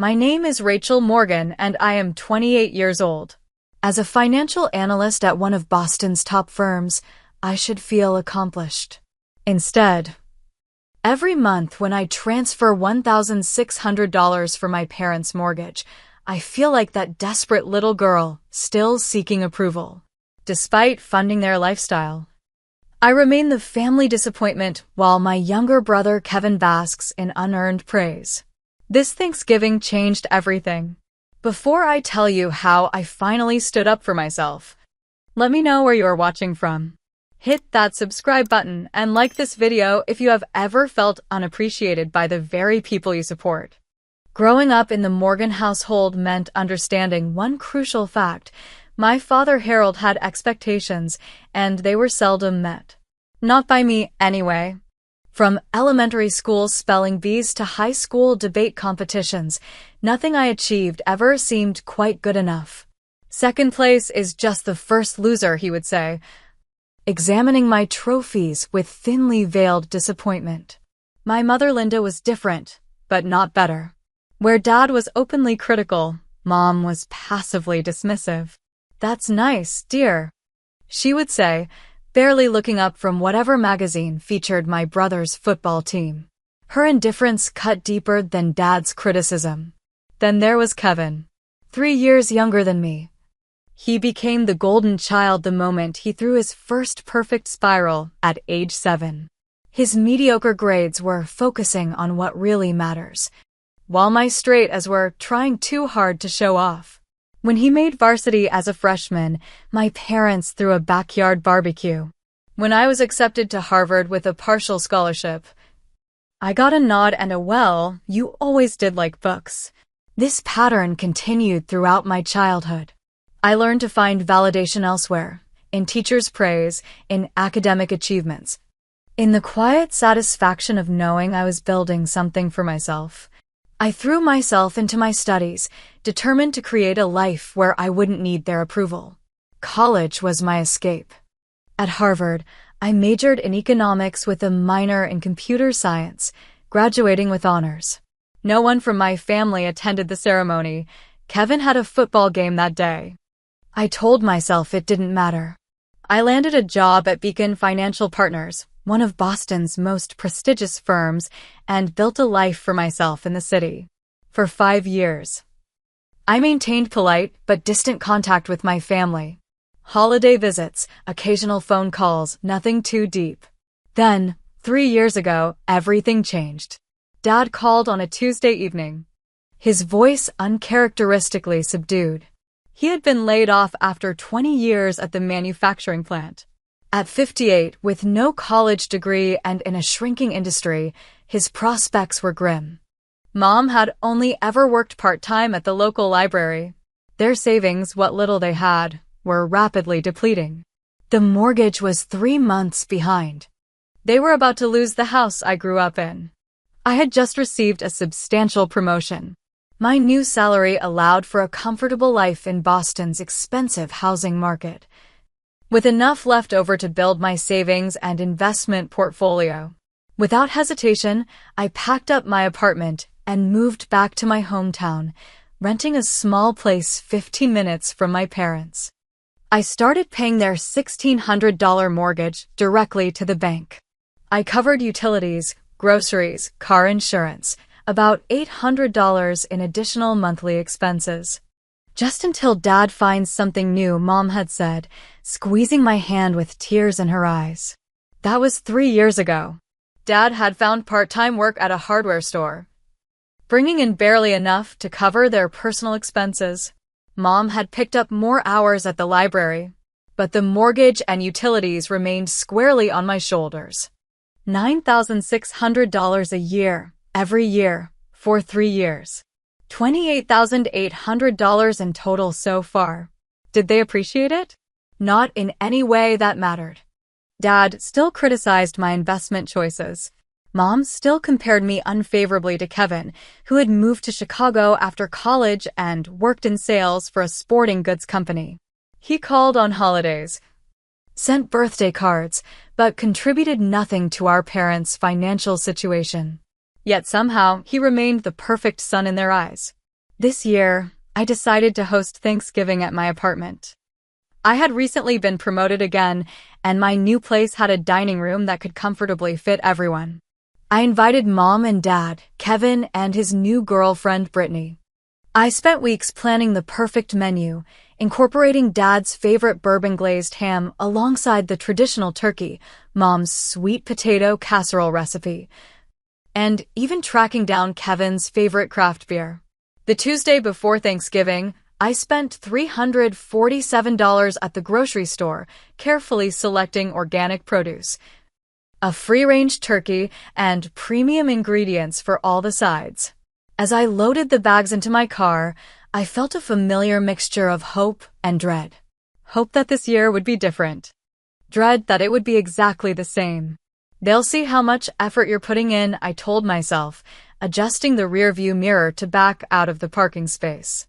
My name is Rachel Morgan and I am 28 years old. As a financial analyst at one of Boston's top firms, I should feel accomplished. Instead, every month when I transfer $1,600 for my parents' mortgage, I feel like that desperate little girl still seeking approval. Despite funding their lifestyle, I remain the family disappointment while my younger brother Kevin basks in unearned praise. This Thanksgiving changed everything. Before I tell you how I finally stood up for myself, let me know where you are watching from. Hit that subscribe button and like this video if you have ever felt unappreciated by the very people you support. Growing up in the Morgan household meant understanding one crucial fact. My father Harold had expectations, and they were seldom met. Not by me, anyway. From elementary school spelling bees to high school debate competitions, nothing I achieved ever seemed quite good enough. Second place is just the first loser, he would say, examining my trophies with thinly veiled disappointment. My mother Linda was different, but not better. Where Dad was openly critical, Mom was passively dismissive. "That's nice, dear," she would say, barely looking up from whatever magazine featured my brother's football team. Her indifference cut deeper than Dad's criticism. Then there was Kevin, 3 years younger than me. He became the golden child the moment he threw his first perfect spiral at age 7. His mediocre grades were focusing on what really matters, while my straight A's were trying too hard to show off. When he made varsity as a freshman, my parents threw a backyard barbecue. When I was accepted to Harvard with a partial scholarship, I got a nod and a "well, you always did like books." This pattern continued throughout my childhood. I learned to find validation elsewhere, in teachers' praise, in academic achievements, in the quiet satisfaction of knowing I was building something for myself. I threw myself into my studies, determined to create a life where I wouldn't need their approval. College was my escape. At Harvard, I majored in economics with a minor in computer science, graduating with honors. No one from my family attended the ceremony. Kevin had a football game that day. I told myself it didn't matter. I landed a job at Beacon Financial Partners, one of Boston's most prestigious firms, and built a life for myself in the city. For 5 years, I maintained polite but distant contact with my family. Holiday visits, occasional phone calls, nothing too deep. Then, 3 years ago, everything changed. Dad called on a Tuesday evening, his voice uncharacteristically subdued. He had been laid off after 20 years at the manufacturing plant. At 58, with no college degree and in a shrinking industry, his prospects were grim. Mom had only ever worked part-time at the local library. Their savings, what little they had, were rapidly depleting. The mortgage was 3 months behind. They were about to lose the house I grew up in. I had just received a substantial promotion. My new salary allowed for a comfortable life in Boston's expensive housing market, with enough left over to build my savings and investment portfolio. Without hesitation, I packed up my apartment and moved back to my hometown, renting a small place 15 minutes from my parents. I started paying their $1,600 mortgage directly to the bank. I covered utilities, groceries, car insurance, about $800 in additional monthly expenses. "Just until Dad finds something new," Mom had said, squeezing my hand with tears in her eyes. That was 3 years ago. Dad had found part-time work at a hardware store, bringing in barely enough to cover their personal expenses. Mom had picked up more hours at the library, but the mortgage and utilities remained squarely on my shoulders. $9,600 a year, every year, for 3 years. $28,800 in total so far. Did they appreciate it? Not in any way that mattered. Dad still criticized my investment choices. Mom still compared me unfavorably to Kevin, who had moved to Chicago after college and worked in sales for a sporting goods company. He called on holidays, sent birthday cards, but contributed nothing to our parents' financial situation. Yet somehow he remained the perfect son in their eyes. This year, I decided to host Thanksgiving at my apartment. I had recently been promoted again, and my new place had a dining room that could comfortably fit everyone. I invited Mom and Dad, Kevin, and his new girlfriend, Brittany. I spent weeks planning the perfect menu, incorporating Dad's favorite bourbon-glazed ham alongside the traditional turkey, Mom's sweet potato casserole recipe, and even tracking down Kevin's favorite craft beer. The Tuesday before Thanksgiving, I spent $347 at the grocery store, carefully selecting organic produce, a free-range turkey, and premium ingredients for all the sides. As I loaded the bags into my car, I felt a familiar mixture of hope and dread. Hope that this year would be different. Dread that it would be exactly the same. They'll see how much effort you're putting in, I told myself, adjusting the rearview mirror to back out of the parking space.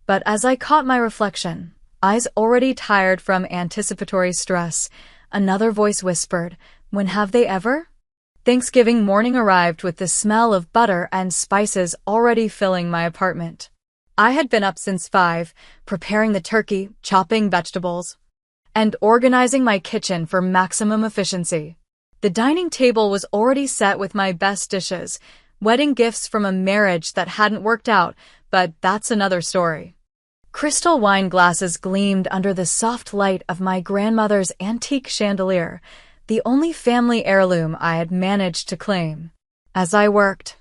But as I caught my reflection, eyes already tired from anticipatory stress, another voice whispered, "When have they ever?" Thanksgiving morning arrived with the smell of butter and spices already filling my apartment. I had been up since 5, preparing the turkey, chopping vegetables, and organizing my kitchen for maximum efficiency. The dining table was already set with my best dishes, wedding gifts from a marriage that hadn't worked out, but that's another story. Crystal wine glasses gleamed under the soft light of my grandmother's antique chandelier, the only family heirloom I had managed to claim. As I worked,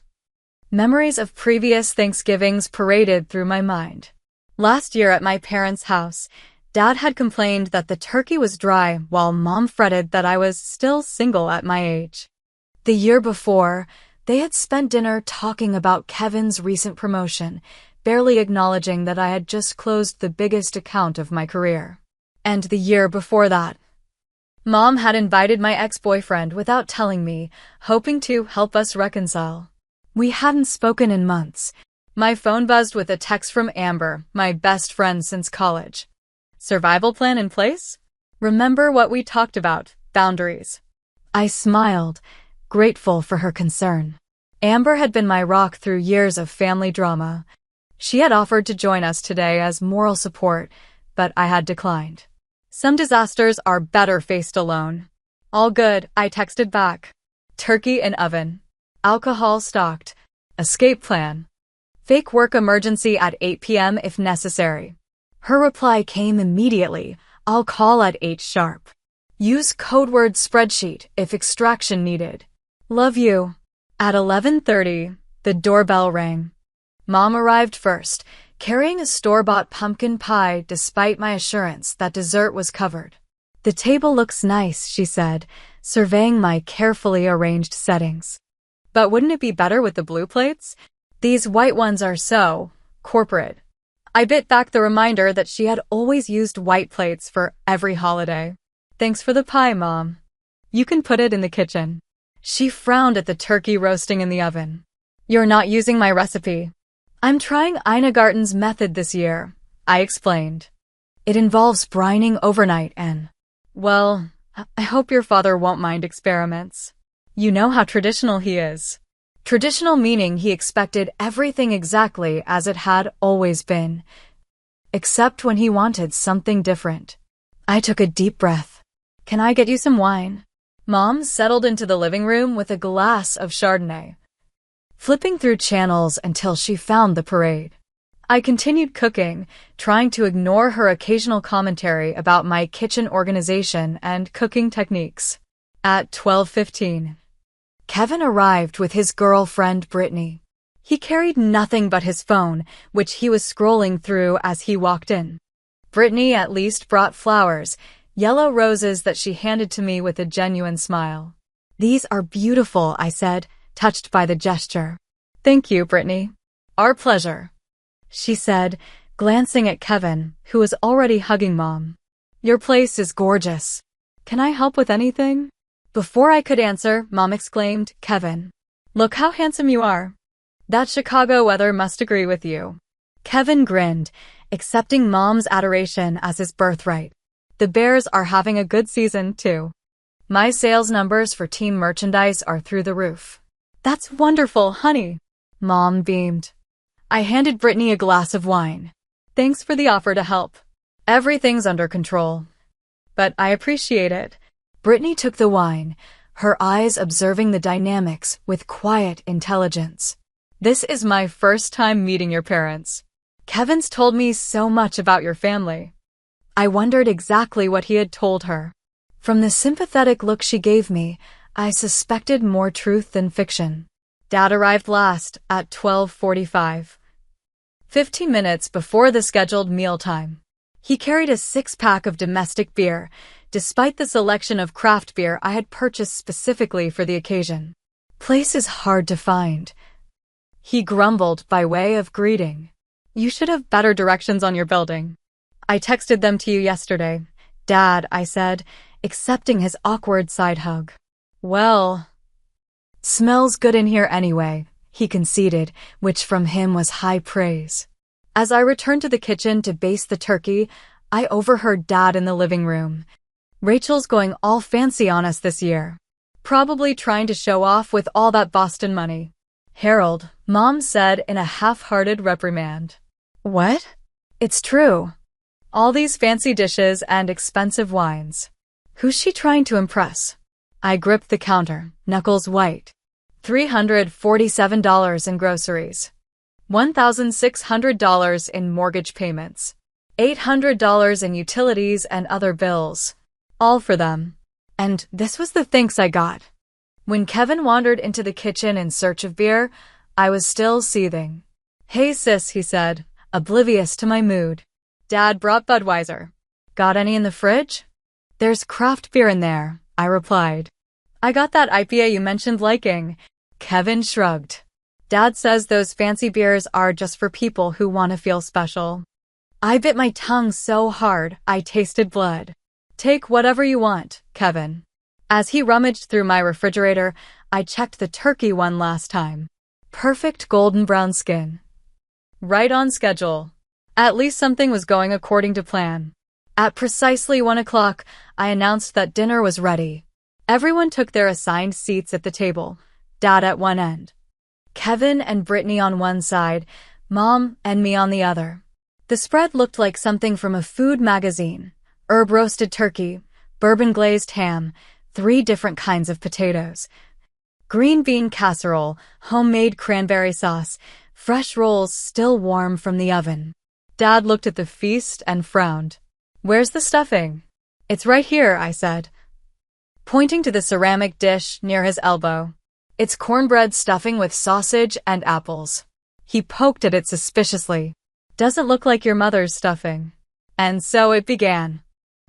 memories of previous Thanksgivings paraded through my mind. Last year at my parents' house, Dad had complained that the turkey was dry while Mom fretted that I was still single at my age. The year before, they had spent dinner talking about Kevin's recent promotion, barely acknowledging that I had just closed the biggest account of my career. And the year before that, Mom had invited my ex-boyfriend without telling me, hoping to help us reconcile. We hadn't spoken in months. My phone buzzed with a text from Amber, my best friend since college. Survival plan in place? Remember what we talked about, boundaries. I smiled, grateful for her concern. Amber had been my rock through years of family drama. She had offered to join us today as moral support, but I had declined. Some disasters are better faced alone. All good, I texted back. Turkey in oven. Alcohol stocked. Escape plan. Fake work emergency at 8 p.m. if necessary. Her reply came immediately. I'll call at 8 sharp. Use code word spreadsheet if extraction needed. Love you. At 11:30, the doorbell rang. Mom arrived first, carrying a store-bought pumpkin pie despite my assurance that dessert was covered. The table looks nice, she said, surveying my carefully arranged settings. But wouldn't it be better with the blue plates? These white ones are so corporate. I bit back the reminder that she had always used white plates for every holiday. Thanks for the pie, Mom. You can put it in the kitchen. She frowned at the turkey roasting in the oven. You're not using my recipe. I'm trying Ina Garten's method this year, I explained. It involves brining overnight and, well, I hope your father won't mind experiments. You know how traditional he is. Traditional meaning he expected everything exactly as it had always been, except when he wanted something different. I took a deep breath. Can I get you some wine? Mom settled into the living room with a glass of Chardonnay, flipping through channels until she found the parade. I continued cooking, trying to ignore her occasional commentary about my kitchen organization and cooking techniques. At 12:15, Kevin arrived with his girlfriend Brittany. He carried nothing but his phone, which he was scrolling through as he walked in. Brittany at least brought flowers, yellow roses that she handed to me with a genuine smile. These are beautiful, I said, touched by the gesture. Thank you, Brittany. Our pleasure, she said, glancing at Kevin, who was already hugging Mom. Your place is gorgeous. Can I help with anything? Before I could answer, Mom exclaimed, Kevin, look how handsome you are. That Chicago weather must agree with you. Kevin grinned, accepting Mom's adoration as his birthright. The Bears are having a good season, too. My sales numbers for team merchandise are through the roof. That's wonderful, honey. Mom beamed. I handed Brittany a glass of wine. Thanks for the offer to help. Everything's under control. But I appreciate it. Brittany took the wine, her eyes observing the dynamics with quiet intelligence. This is my first time meeting your parents. Kevin's told me so much about your family. I wondered exactly what he had told her. From the sympathetic look she gave me, I suspected more truth than fiction. Dad arrived last at 12:45. 15 minutes before the scheduled mealtime. He carried a six-pack of domestic beer, despite the selection of craft beer I had purchased specifically for the occasion. Place is hard to find. He grumbled by way of greeting. You should have better directions on your building. I texted them to you yesterday. Dad, I said, accepting his awkward side hug. Well, smells good in here anyway, he conceded, which from him was high praise. As I returned to the kitchen to baste the turkey, I overheard Dad in the living room. Rachel's going all fancy on us this year. Probably trying to show off with all that Boston money. Harold, Mom said in a half-hearted reprimand. What? It's true. All these fancy dishes and expensive wines. Who's she trying to impress? I gripped the counter, knuckles white. $347 in groceries. $1,600 in mortgage payments. $800 in utilities and other bills. All for them. And this was the thanks I got. When Kevin wandered into the kitchen in search of beer, I was still seething. Hey sis, he said, oblivious to my mood. Dad brought Budweiser. Got any in the fridge? There's craft beer in there, I replied. I got that IPA you mentioned liking. Kevin shrugged. Dad says those fancy beers are just for people who want to feel special. I bit my tongue so hard I tasted blood. Take whatever you want, Kevin. As he rummaged through my refrigerator, I checked the turkey one last time. Perfect golden brown skin. Right on schedule. At least something was going according to plan. At precisely 1 o'clock, I announced that dinner was ready. Everyone took their assigned seats at the table. Dad at one end. Kevin and Brittany on one side, Mom and me on the other. The spread looked like something from a food magazine. Herb-roasted turkey, bourbon-glazed ham, 3 different kinds of potatoes. Green bean casserole, homemade cranberry sauce, fresh rolls still warm from the oven. Dad looked at the feast and frowned. Where's the stuffing? It's right here, I said, pointing to the ceramic dish near his elbow. It's cornbread stuffing with sausage and apples. He poked at it suspiciously. Doesn't look like your mother's stuffing. And so it began.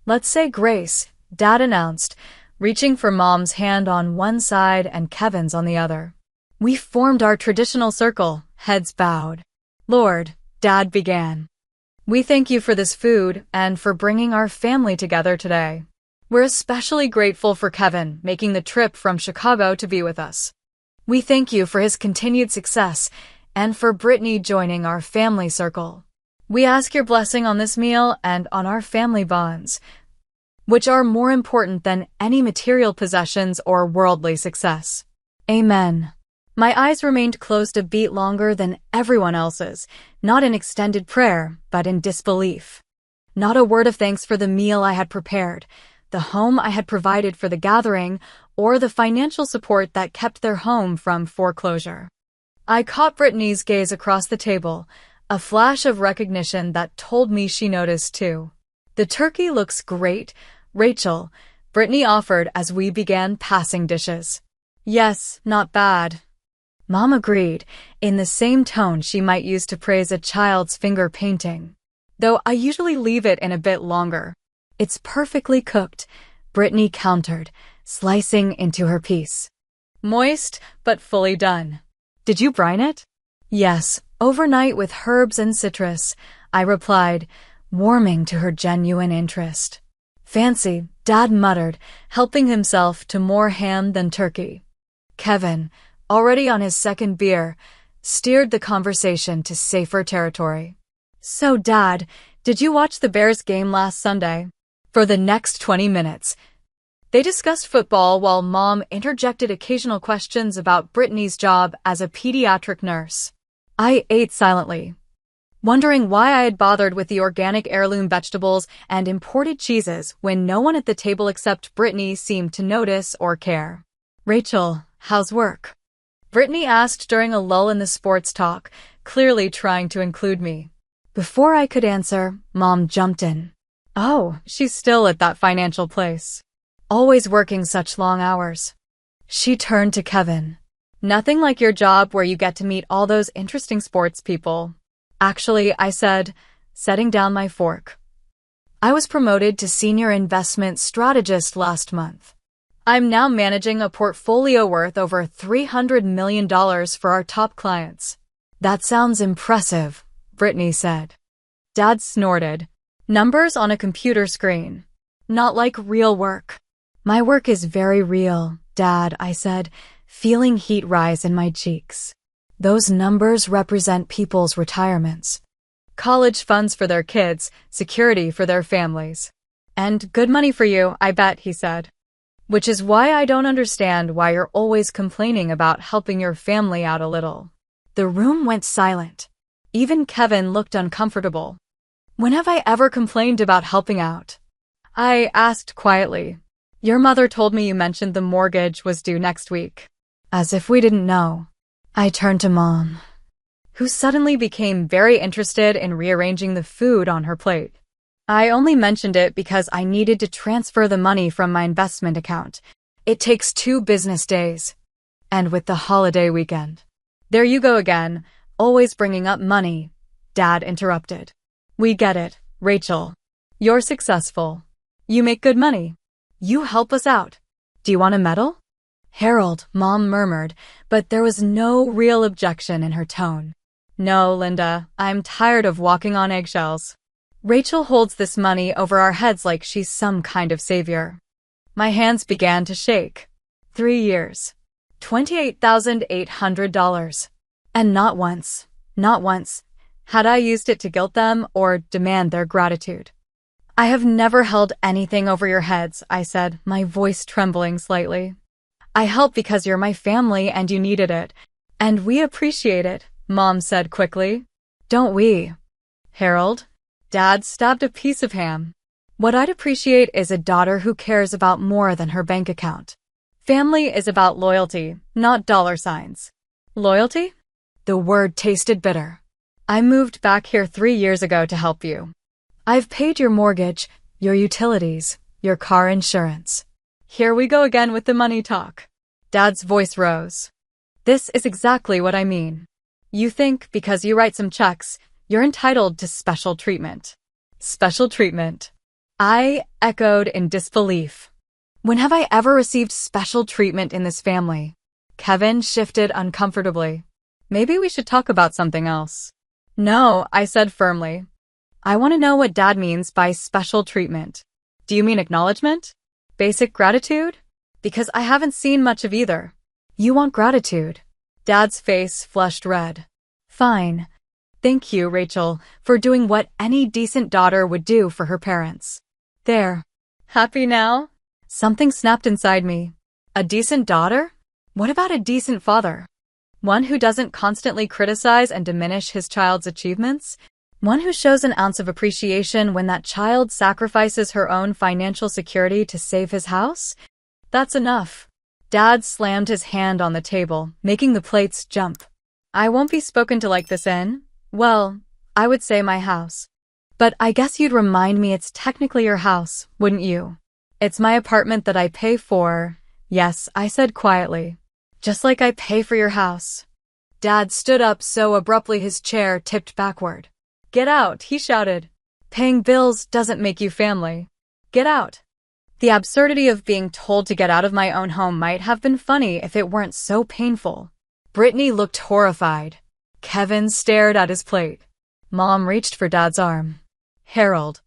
Let's say grace, Dad announced, reaching for Mom's hand on one side and Kevin's on the other. We formed our traditional circle, heads bowed. Lord, Dad began. We thank you for this food and for bringing our family together today. We're especially grateful for Kevin making the trip from Chicago to be with us. We thank you for his continued success and for Brittany joining our family circle. We ask your blessing on this meal and on our family bonds, which are more important than any material possessions or worldly success. Amen. My eyes remained closed a beat longer than everyone else's, not in extended prayer, but in disbelief. Not a word of thanks for the meal I had prepared, the home I had provided for the gathering, or the financial support that kept their home from foreclosure. I caught Brittany's gaze across the table, a flash of recognition that told me she noticed too. The turkey looks great, Rachel, Brittany offered as we began passing dishes. Yes, not bad. Mom agreed, in the same tone she might use to praise a child's finger painting. Though I usually leave it in a bit longer. It's perfectly cooked, Brittany countered, slicing into her piece. Moist, but fully done. Did you brine it? Yes, overnight with herbs and citrus, I replied, warming to her genuine interest. Fancy, Dad muttered, helping himself to more ham than turkey. Kevin, already on his second beer, steered the conversation to safer territory. So, Dad, did you watch the Bears game last Sunday? For the next 20 minutes. They discussed football while Mom interjected occasional questions about Brittany's job as a pediatric nurse. I ate silently, wondering why I had bothered with the organic heirloom vegetables and imported cheeses when no one at the table except Brittany seemed to notice or care. "Rachel, how's work?" Brittany asked during a lull in the sports talk, clearly trying to include me. Before I could answer, Mom jumped in. "Oh, she's still at that financial place. Always working such long hours." She turned to Kevin. "Nothing like your job where you get to meet all those interesting sports people." "Actually," I said, setting down my fork, "I was promoted to senior investment strategist last month. I'm now managing a portfolio worth over $300 million for our top clients." "That sounds impressive," Brittany said. Dad snorted. "Numbers on a computer screen. Not like real work." "My work is very real, Dad," I said, feeling heat rise in my cheeks. "Those numbers represent people's retirements. College funds for their kids, security for their families. And good money for you, I bet," he said. "Which is why I don't understand why you're always complaining about helping your family out a little." The room went silent. Even Kevin looked uncomfortable. "When have I ever complained about helping out?" I asked quietly. "Your mother told me you mentioned the mortgage was due next week." As if we didn't know. I turned to Mom, who suddenly became very interested in rearranging the food on her plate. "I only mentioned it because I needed to transfer the money from my investment account. It takes 2 business days. And with the holiday weekend." "There you go again, always bringing up money," Dad interrupted. "We get it, Rachel. You're successful. You make good money. You help us out. Do you want a medal?" "Harold," Mom murmured, but there was no real objection in her tone. "No, Linda, I'm tired of walking on eggshells. Rachel holds this money over our heads like she's some kind of savior." My hands began to shake. 3 years. $28,800. And not once, had I used it to guilt them or demand their gratitude. "I have never held anything over your heads," I said, my voice trembling slightly. "I help because you're my family and you needed it. And we appreciate it," Mom said quickly. "Don't we, Harold?" Dad stabbed a piece of ham. "What I'd appreciate is a daughter who cares about more than her bank account. Family is about loyalty, not dollar signs." "Loyalty?" The word tasted bitter. "I moved back here 3 years ago to help you. I've paid your mortgage, your utilities, your car insurance." Here we go again with the money talk. Dad's voice rose. "This is exactly what I mean. You think because you write some checks, you're entitled to special treatment." "Special treatment?" I echoed in disbelief. "When have I ever received special treatment in this family?" Kevin shifted uncomfortably. "Maybe we should talk about something else." "No," I said firmly. "I want to know what Dad means by special treatment. Do you mean acknowledgement? Basic gratitude? Because I haven't seen much of either." "You want gratitude?" Dad's face flushed red. "Fine. Thank you, Rachel, for doing what any decent daughter would do for her parents." There. Happy now? Something snapped inside me. A decent daughter? What about a decent father? One who doesn't constantly criticize and diminish his child's achievements? One who shows an ounce of appreciation when that child sacrifices her own financial security to save his house? That's enough. Dad slammed his hand on the table, making the plates jump. "I won't be spoken to like this in, well, I would say my house. But I guess you'd remind me it's technically your house, wouldn't you?" "It's my apartment that I pay for." "Yes," I said quietly. "Just like I pay for your house." Dad stood up so abruptly his chair tipped backward. "Get out," he shouted. "Paying bills doesn't make you family. Get out." The absurdity of being told to get out of my own home might have been funny if it weren't so painful. Brittany looked horrified. Kevin stared at his plate. Mom reached for Dad's arm. "Harold,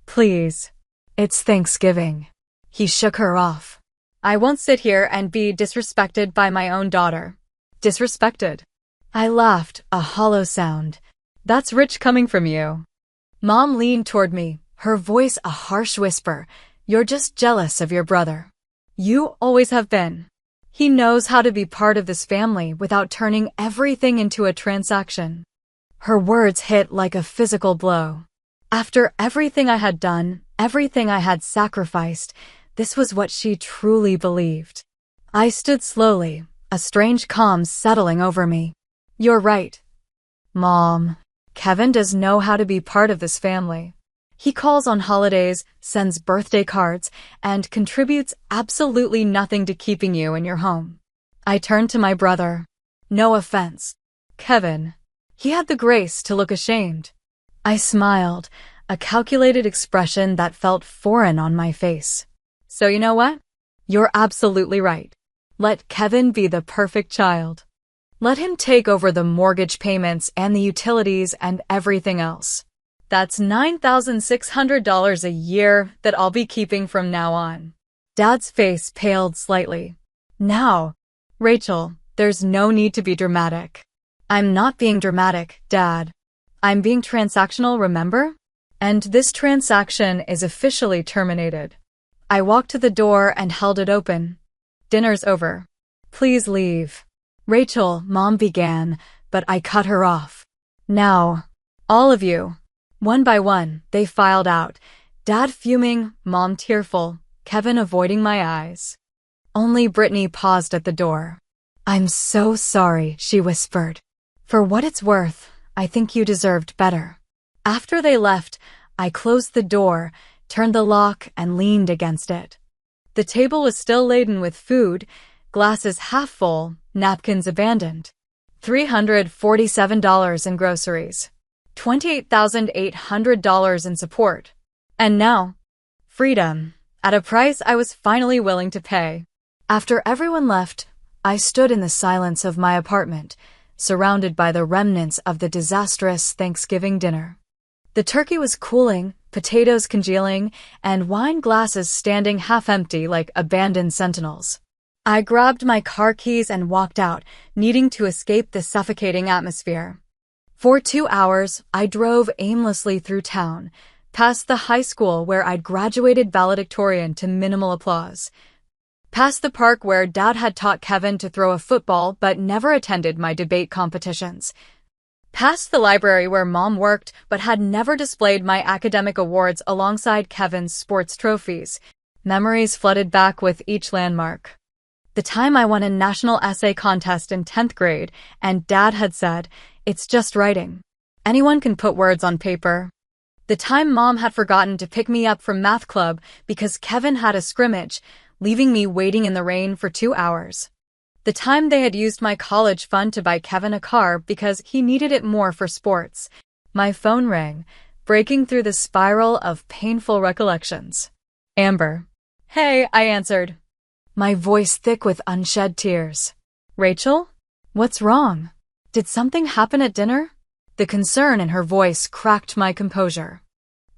please. It's Thanksgiving." He shook her off. "I won't sit here and be disrespected by my own daughter." "Disrespected?" I laughed, a hollow sound. "That's rich coming from you." Mom leaned toward me, her voice a harsh whisper. "You're just jealous of your brother. You always have been." He knows how to be part of this family without turning everything into a transaction. Her words hit like a physical blow. After everything I had done, everything I had sacrificed, this was what she truly believed. I stood slowly, a strange calm settling over me. You're right, Mom. Kevin does know how to be part of this family. He calls on holidays, sends birthday cards, and contributes absolutely nothing to keeping you in your home. I turned to my brother. No offense, Kevin. He had the grace to look ashamed. I smiled, a calculated expression that felt foreign on my face. So you know what? You're absolutely right. Let Kevin be the perfect child. Let him take over the mortgage payments and the utilities and everything else. That's $9,600 a year that I'll be keeping from now on. Dad's face paled slightly. Now, Rachel, there's no need to be dramatic. I'm not being dramatic, Dad. I'm being transactional, remember? And this transaction is officially terminated. I walked to the door and held it open. Dinner's over. Please leave. Rachel, Mom began, but I cut her off. Now, all of you. One by one, they filed out. Dad fuming, Mom tearful, Kevin avoiding my eyes. Only Brittany paused at the door. I'm so sorry, she whispered. For what it's worth, I think you deserved better. After they left, I closed the door, turned the lock, and leaned against it. The table was still laden with food, glasses half full, napkins abandoned. $347 in groceries. $28,800 in support. And now, freedom, at a price I was finally willing to pay. After everyone left, I stood in the silence of my apartment, surrounded by the remnants of the disastrous Thanksgiving dinner. The turkey was cooling, potatoes congealing, and wine glasses standing half-empty like abandoned sentinels. I grabbed my car keys and walked out, needing to escape the suffocating atmosphere. For 2 hours, I drove aimlessly through town, past the high school where I'd graduated valedictorian to minimal applause, past the park where Dad had taught Kevin to throw a football but never attended my debate competitions, past the library where Mom worked but had never displayed my academic awards alongside Kevin's sports trophies. Memories flooded back with each landmark. The time I won a national essay contest in 10th grade, and Dad had said, "It's just writing. Anyone can put words on paper." The time Mom had forgotten to pick me up from math club because Kevin had a scrimmage, leaving me waiting in the rain for 2 hours. The time they had used my college fund to buy Kevin a car because he needed it more for sports. My phone rang, breaking through the spiral of painful recollections. Amber. Hey, I answered, my voice thick with unshed tears. Rachel? What's wrong? Did something happen at dinner? The concern in her voice cracked my composure.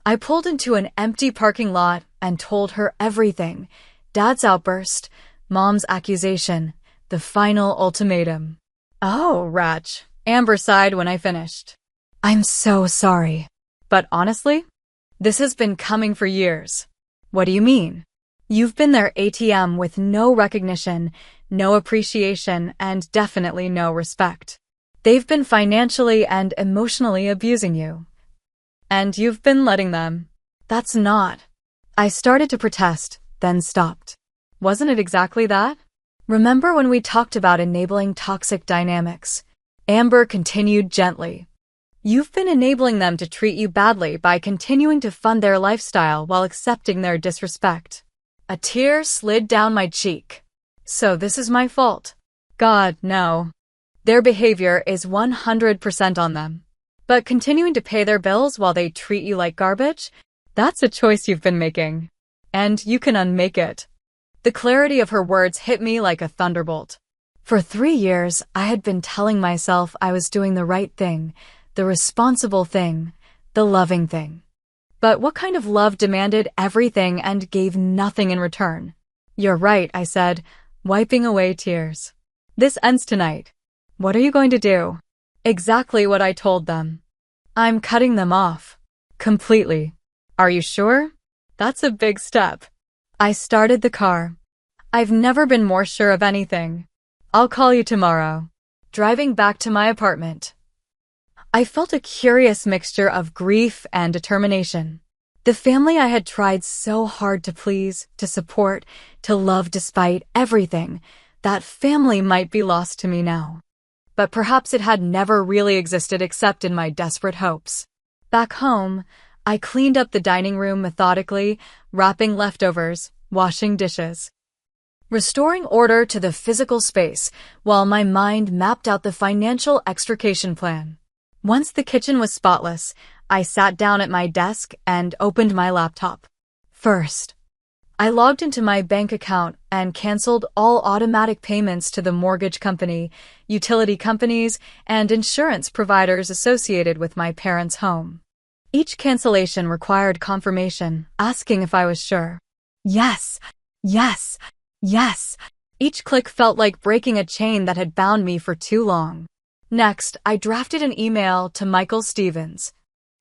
I pulled into an empty parking lot and told her everything. Dad's outburst, Mom's accusation, the final ultimatum. Oh, Ratch, Amber sighed when I finished. I'm so sorry. But honestly, this has been coming for years. What do you mean? You've been their ATM with no recognition, no appreciation, and definitely no respect. They've been financially and emotionally abusing you. And you've been letting them. That's not. I started to protest, then stopped. Wasn't it exactly that? Remember when we talked about enabling toxic dynamics? Amber continued gently. You've been enabling them to treat you badly by continuing to fund their lifestyle while accepting their disrespect. A tear slid down my cheek. So this is my fault. God, no. Their behavior is 100% on them. But continuing to pay their bills while they treat you like garbage? That's a choice you've been making. And you can unmake it. The clarity of her words hit me like a thunderbolt. For 3 years, I had been telling myself I was doing the right thing, the responsible thing, the loving thing. But what kind of love demanded everything and gave nothing in return? You're right, I said, wiping away tears. This ends tonight. What are you going to do? Exactly what I told them. I'm cutting them off. Completely. Are you sure? That's a big step. I started the car. I've never been more sure of anything. I'll call you tomorrow. Driving back to my apartment, I felt a curious mixture of grief and determination. The family I had tried so hard to please, to support, to love despite everything, that family might be lost to me now. But perhaps it had never really existed except in my desperate hopes. Back home, I cleaned up the dining room methodically, wrapping leftovers, washing dishes, restoring order to the physical space while my mind mapped out the financial extrication plan. Once the kitchen was spotless, I sat down at my desk and opened my laptop. First, I logged into my bank account and canceled all automatic payments to the mortgage company, utility companies, and insurance providers associated with my parents' home. Each cancellation required confirmation, asking if I was sure. Yes, yes, yes. Each click felt like breaking a chain that had bound me for too long. Next, I drafted an email to Michael Stevens,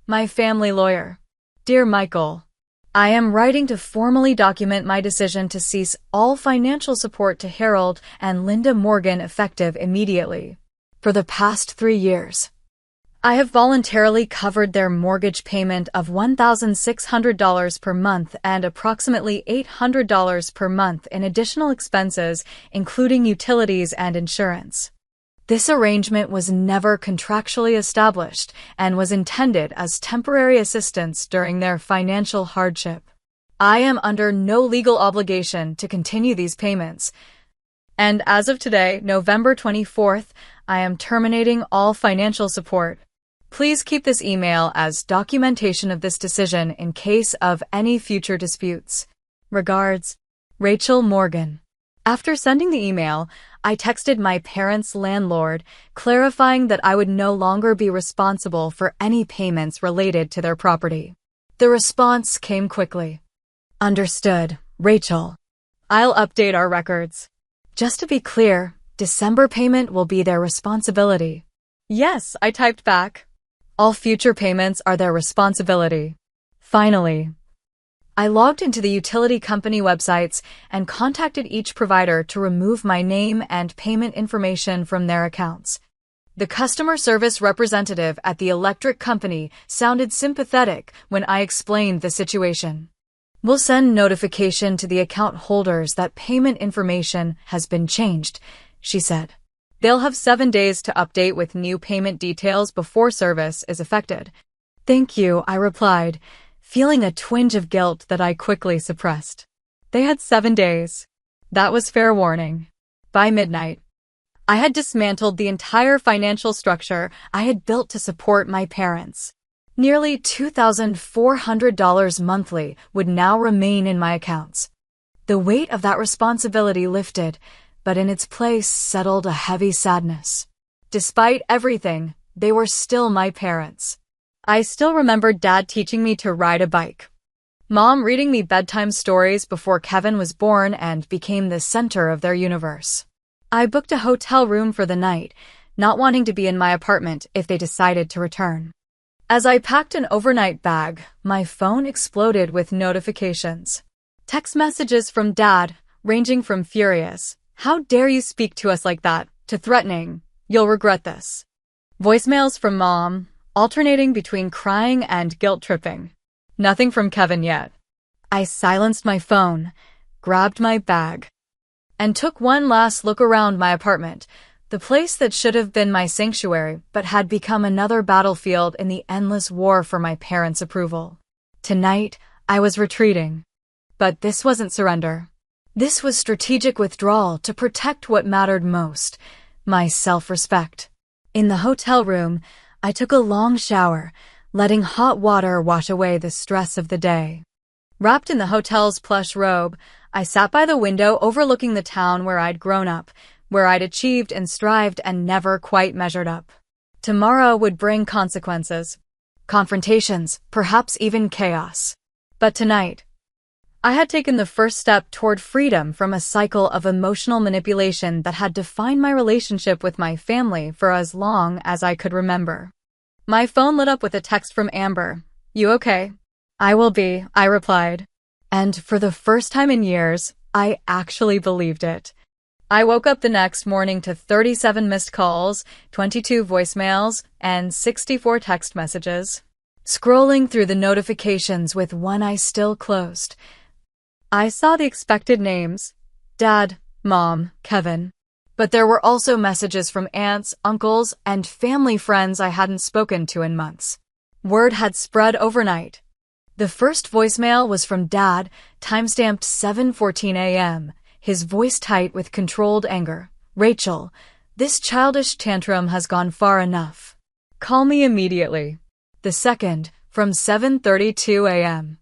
my family lawyer. Dear Michael, I am writing to formally document my decision to cease all financial support to Harold and Linda Morgan effective immediately. For the past 3 years, I have voluntarily covered their mortgage payment of $1,600 per month and approximately $800 per month in additional expenses, including utilities and insurance. This arrangement was never contractually established and was intended as temporary assistance during their financial hardship. I am under no legal obligation to continue these payments, and as of today, November 24th, I am terminating all financial support. Please keep this email as documentation of this decision in case of any future disputes. Regards, Rachel Morgan. After sending the email, I texted my parents' landlord, clarifying that I would no longer be responsible for any payments related to their property. The response came quickly. Understood, Rachel. I'll update our records. Just to be clear, December payment will be their responsibility. Yes, I typed back. All future payments are their responsibility. Finally, I logged into the utility company websites and contacted each provider to remove my name and payment information from their accounts. The customer service representative at the electric company sounded sympathetic when I explained the situation. We'll send notification to the account holders that payment information has been changed, she said. They'll have 7 days to update with new payment details before service is affected. Thank you, I replied, feeling a twinge of guilt that I quickly suppressed. They had 7 days. That was fair warning. By midnight, I had dismantled the entire financial structure I had built to support my parents. Nearly $2,400 monthly would now remain in my accounts. The weight of that responsibility lifted, but in its place settled a heavy sadness. Despite everything, they were still my parents. I still remember Dad teaching me to ride a bike, Mom reading me bedtime stories before Kevin was born and became the center of their universe. I booked a hotel room for the night, not wanting to be in my apartment if they decided to return. As I packed an overnight bag, my phone exploded with notifications. Text messages from Dad, ranging from furious, "How dare you speak to us like that?" to threatening, "You'll regret this." Voicemails from Mom, alternating between crying and guilt-tripping. Nothing from Kevin yet. I silenced my phone, grabbed my bag, and took one last look around my apartment, the place that should have been my sanctuary but had become another battlefield in the endless war for my parents' approval. Tonight, I was retreating. But this wasn't surrender. This was strategic withdrawal to protect what mattered most, my self-respect. In the hotel room, I took a long shower, letting hot water wash away the stress of the day. Wrapped in the hotel's plush robe, I sat by the window overlooking the town where I'd grown up, where I'd achieved and strived and never quite measured up. Tomorrow would bring consequences, confrontations, perhaps even chaos. But tonight, I had taken the first step toward freedom from a cycle of emotional manipulation that had defined my relationship with my family for as long as I could remember. My phone lit up with a text from Amber. "You okay?" "I will be," I replied. And for the first time in years, I actually believed it. I woke up the next morning to 37 missed calls, 22 voicemails, and 64 text messages. Scrolling through the notifications with one eye still closed, I saw the expected names: Dad, Mom, Kevin. But there were also messages from aunts, uncles, and family friends I hadn't spoken to in months. Word had spread overnight. The first voicemail was from Dad, timestamped 7:14 a.m., his voice tight with controlled anger. "Rachel, this childish tantrum has gone far enough. Call me immediately." The second, from 7:32 a.m.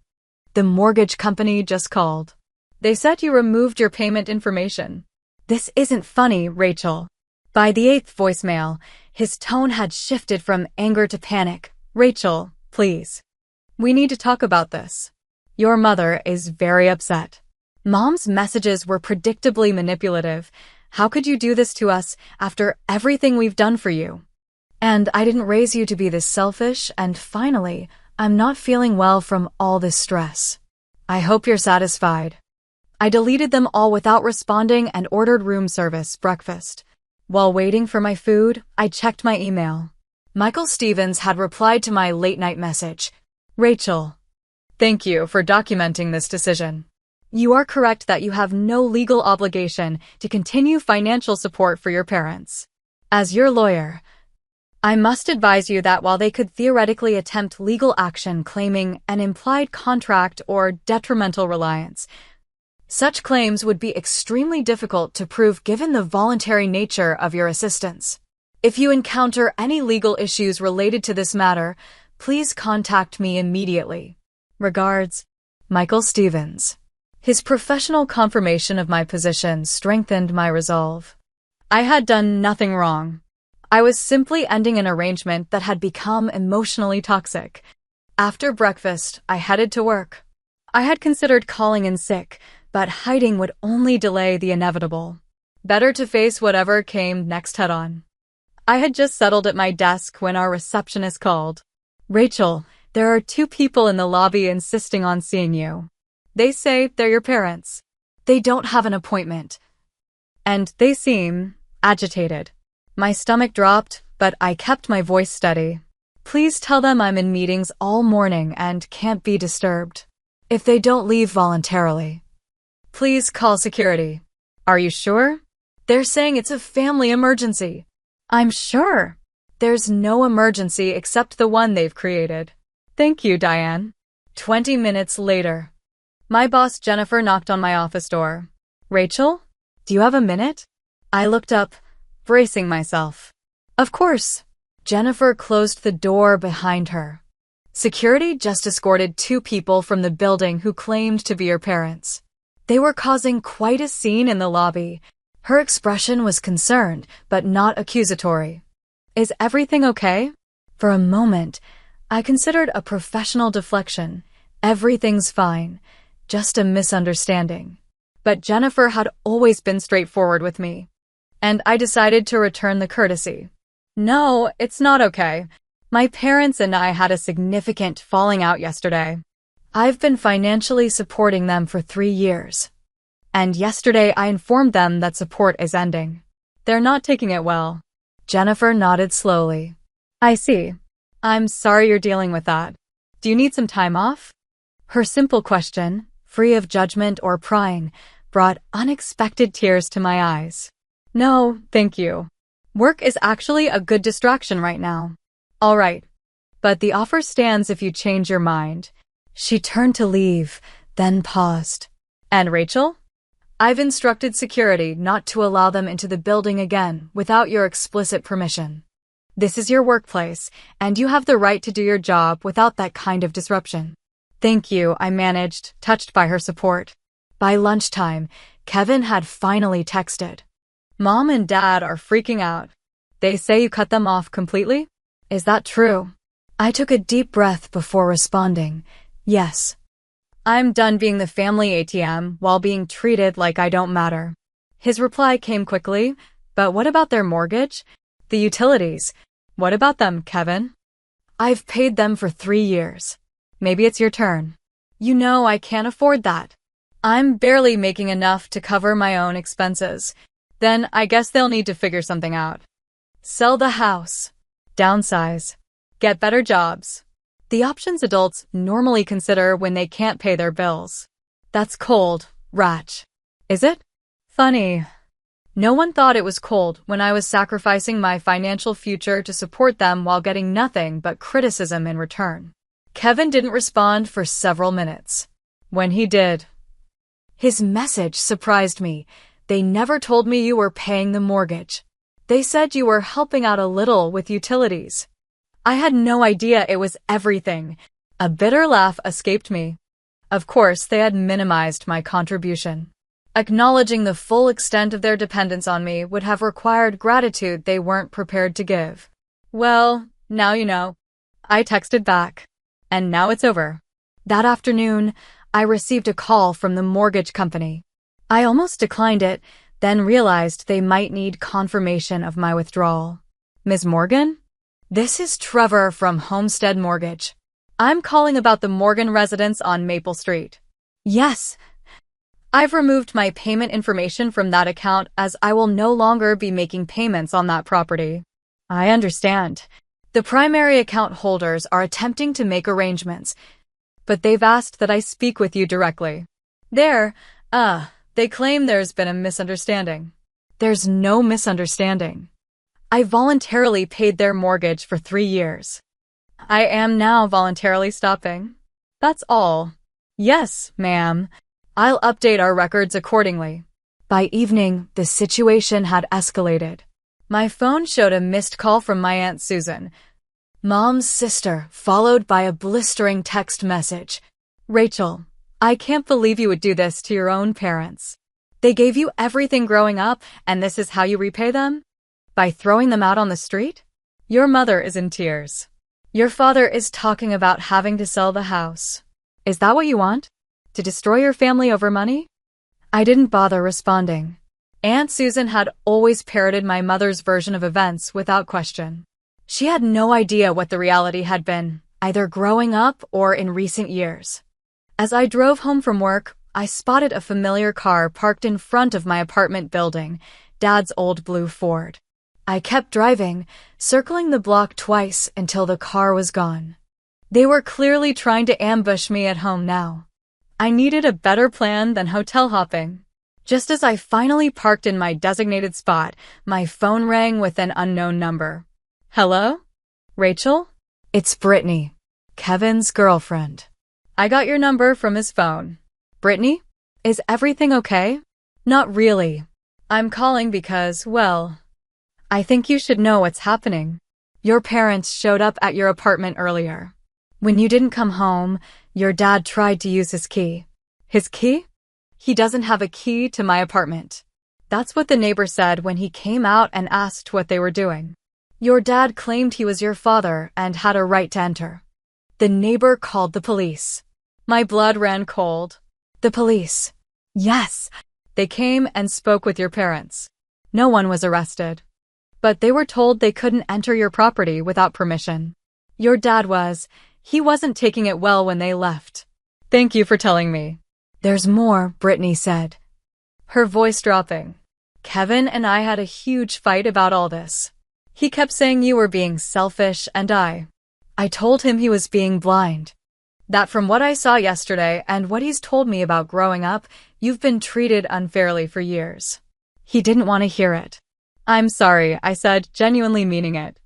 "The mortgage company just called. They said you removed your payment information. This isn't funny, Rachel." By the eighth voicemail, his tone had shifted from anger to panic. "Rachel, please. We need to talk about this. Your mother is very upset." Mom's messages were predictably manipulative. "How could you do this to us after everything we've done for you? And I didn't raise you to be this selfish, and finally, I'm not feeling well from all this stress. I hope you're satisfied." I deleted them all without responding and ordered room service breakfast. While waiting for my food, I checked my email. Michael Stevens had replied to my late-night message. "Rachel, thank you for documenting this decision. You are correct that you have no legal obligation to continue financial support for your parents. As your lawyer, I must advise you that while they could theoretically attempt legal action claiming an implied contract or detrimental reliance, such claims would be extremely difficult to prove given the voluntary nature of your assistance. If you encounter any legal issues related to this matter, please contact me immediately. Regards, Michael Stevens." His professional confirmation of my position strengthened my resolve. I had done nothing wrong. I was simply ending an arrangement that had become emotionally toxic. After breakfast, I headed to work. I had considered calling in sick, but hiding would only delay the inevitable. Better to face whatever came next head-on. I had just settled at my desk when our receptionist called. "Rachel, there are 2 people in the lobby insisting on seeing you. They say they're your parents. They don't have an appointment. And they seem agitated." My stomach dropped, but I kept my voice steady. "Please tell them I'm in meetings all morning and can't be disturbed. If they don't leave voluntarily, please call security." "Are you sure?" "They're saying it's a family emergency." "I'm sure. There's no emergency except the one they've created." "Thank you, Diane." 20 minutes later, my boss Jennifer knocked on my office door. "Rachel, do you have a minute?" I looked up, bracing myself. "Of course." Jennifer closed the door behind her. Security just escorted 2 people from the building who claimed to be your parents. They were causing quite a scene in the lobby. Her expression was concerned, but not accusatory. "Is everything okay?" For a moment, I considered a professional deflection. "Everything's fine. Just a misunderstanding." But Jennifer had always been straightforward with me, and I decided to return the courtesy. "No, it's not okay. My parents and I had a significant falling out yesterday. I've been financially supporting them for 3 years. And yesterday I informed them that support is ending. They're not taking it well." Jennifer nodded slowly. "I see. I'm sorry you're dealing with that. Do you need some time off?" Her simple question, free of judgment or prying, brought unexpected tears to my eyes. "No, thank you. Work is actually a good distraction right now." "All right. But the offer stands if you change your mind." She turned to leave, then paused. "And Rachel? I've instructed security not to allow them into the building again without your explicit permission. This is your workplace, and you have the right to do your job without that kind of disruption." "Thank you," I managed, touched by her support. By lunchtime, Kevin had finally texted. "Mom and Dad are freaking out. They say you cut them off completely? Is that true?" I took a deep breath before responding, "Yes. I'm done being the family ATM while being treated like I don't matter." His reply came quickly, "But what about their mortgage? The utilities? What about them, Kevin?" "I've paid them for 3 years. Maybe it's your turn." "You know I can't afford that." I'm barely making enough to cover my own expenses. Then I guess they'll need to figure something out. Sell the house. Downsize. Get better jobs. The options adults normally consider when they can't pay their bills. That's cold, Ratch. Is it? Funny. No one thought it was cold when I was sacrificing my financial future to support them while getting nothing but criticism in return. Kevin didn't respond for several minutes. When he did, his message surprised me. They never told me you were paying the mortgage. They said you were helping out a little with utilities. I had no idea it was everything. A bitter laugh escaped me. Of course, they had minimized my contribution. Acknowledging the full extent of their dependence on me would have required gratitude they weren't prepared to give. Well, now you know. I texted back. And now it's over. That afternoon, I received a call from the mortgage company. I almost declined it, then realized they might need confirmation of my withdrawal. Ms. Morgan? This is Trevor from Homestead Mortgage. I'm calling about the Morgan residence on Maple Street. Yes. I've removed my payment information from that account as I will no longer be making payments on that property. I understand. The primary account holders are attempting to make arrangements, but they've asked that I speak with you directly. They claim there's been a misunderstanding. There's no misunderstanding. I voluntarily paid their mortgage for 3 years. I am now voluntarily stopping. That's all. Yes, ma'am. I'll update our records accordingly. By evening, the situation had escalated. My phone showed a missed call from my Aunt Susan, Mom's sister, followed by a blistering text message. Rachel, I can't believe you would do this to your own parents. They gave you everything growing up, and this is how you repay them? By throwing them out on the street? Your mother is in tears. Your father is talking about having to sell the house. Is that what you want? To destroy your family over money? I didn't bother responding. Aunt Susan had always parroted my mother's version of events without question. She had no idea what the reality had been, either growing up or in recent years. As I drove home from work, I spotted a familiar car parked in front of my apartment building, Dad's old blue Ford. I kept driving, circling the block twice until the car was gone. They were clearly trying to ambush me at home now. I needed a better plan than hotel hopping. Just as I finally parked in my designated spot, my phone rang with an unknown number. Hello? Rachel? It's Brittany, Kevin's girlfriend. I got your number from his phone. Brittany? Is everything okay? Not really. I'm calling because, well, I think you should know what's happening. Your parents showed up at your apartment earlier. When you didn't come home, your dad tried to use his key. His key? He doesn't have a key to my apartment. That's what the neighbor said when he came out and asked what they were doing. Your dad claimed he was your father and had a right to enter. The neighbor called the police. My blood ran cold. The police. Yes. They came and spoke with your parents. No one was arrested. But they were told they couldn't enter your property without permission. Your dad was. He wasn't taking it well when they left. Thank you for telling me. There's more, Brittany said, her voice dropping. Kevin and I had a huge fight about all this. He kept saying you were being selfish and I told him he was being blind. That from what I saw yesterday and what he's told me about growing up, you've been treated unfairly for years. He didn't want to hear it. I'm sorry, I said, genuinely meaning it.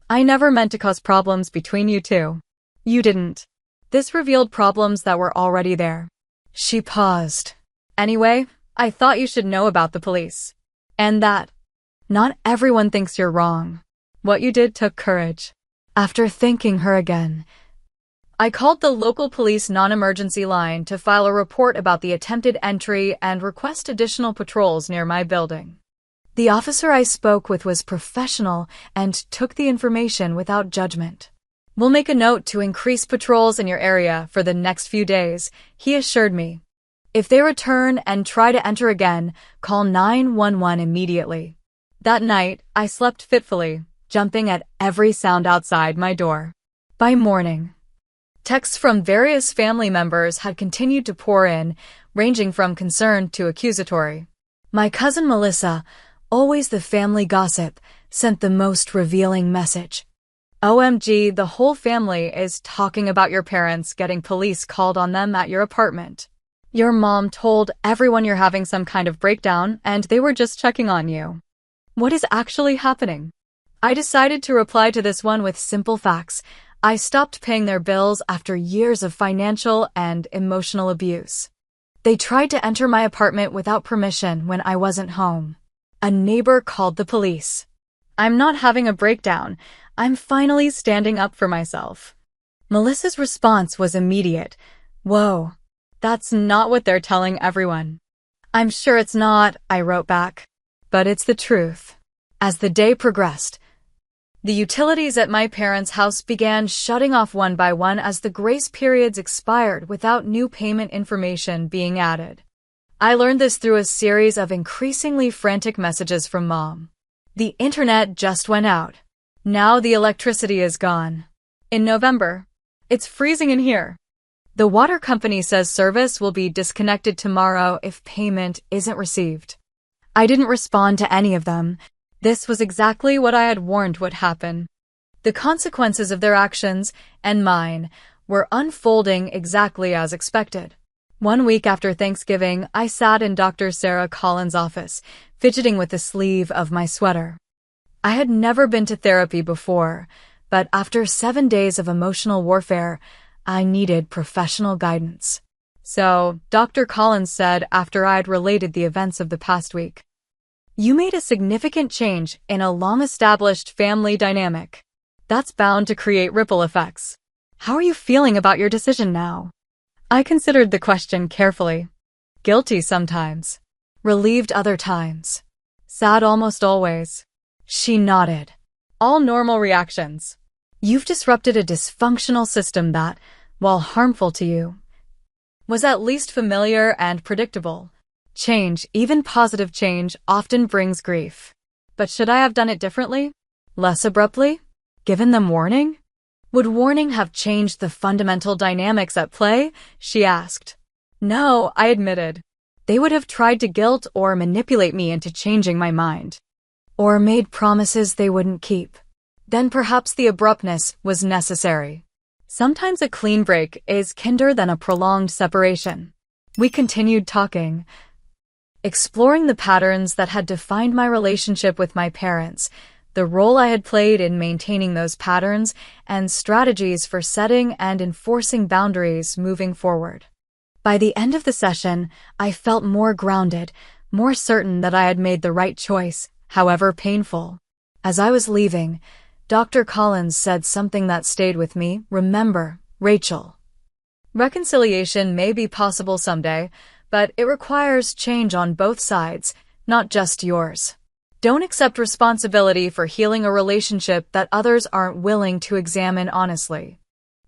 I never meant to cause problems between you two. You didn't. This revealed problems that were already there. She paused. Anyway, I thought you should know about the police. And that not everyone thinks you're wrong. What you did took courage. After thanking her again, I called the local police non-emergency line to file a report about the attempted entry and request additional patrols near my building. The officer I spoke with was professional and took the information without judgment. We'll make a note to increase patrols in your area for the next few days, he assured me. If they return and try to enter again, call 911 immediately. That night, I slept fitfully, jumping at every sound outside my door. By morning, texts from various family members had continued to pour in, ranging from concerned to accusatory. My cousin Melissa, always the family gossip, sent the most revealing message. OMG, the whole family is talking about your parents getting police called on them at your apartment. Your mom told everyone you're having some kind of breakdown and they were just checking on you. What is actually happening? I decided to reply to this one with simple facts. I stopped paying their bills after years of financial and emotional abuse. They tried to enter my apartment without permission when I wasn't home. A neighbor called the police. I'm not having a breakdown. I'm finally standing up for myself. Melissa's response was immediate. Whoa, that's not what they're telling everyone. I'm sure it's not, I wrote back. But it's the truth. As the day progressed, the utilities at my parents' house began shutting off one by one as the grace periods expired without new payment information being added. I learned this through a series of increasingly frantic messages from Mom. The internet just went out. Now the electricity is gone. In November, it's freezing in here. The water company says service will be disconnected tomorrow if payment isn't received. I didn't respond to any of them. This was exactly what I had warned would happen. The consequences of their actions, and mine, were unfolding exactly as expected. 1 week after Thanksgiving, I sat in Dr. Sarah Collins' office, fidgeting with the sleeve of my sweater. I had never been to therapy before, but after 7 days of emotional warfare, I needed professional guidance. So, Dr. Collins said after I'd related the events of the past week, "You made a significant change in a long-established family dynamic. That's bound to create ripple effects. How are you feeling about your decision now?" I considered the question carefully. Guilty sometimes. Relieved other times. Sad almost always. She nodded. All normal reactions. You've disrupted a dysfunctional system that, while harmful to you, was at least familiar and predictable. Change, even positive change, often brings grief. But should I have done it differently? Less abruptly? Given them warning? Would warning have changed the fundamental dynamics at play? She asked. No, I admitted. They would have tried to guilt or manipulate me into changing my mind. Or made promises they wouldn't keep. Then perhaps the abruptness was necessary. Sometimes a clean break is kinder than a prolonged separation. We continued talking, exploring the patterns that had defined my relationship with my parents, the role I had played in maintaining those patterns, and strategies for setting and enforcing boundaries moving forward. By the end of the session, I felt more grounded, more certain that I had made the right choice, however painful. As I was leaving, Dr. Collins said something that stayed with me. Remember, Rachel. Reconciliation may be possible someday, but it requires change on both sides, not just yours. Don't accept responsibility for healing a relationship that others aren't willing to examine honestly.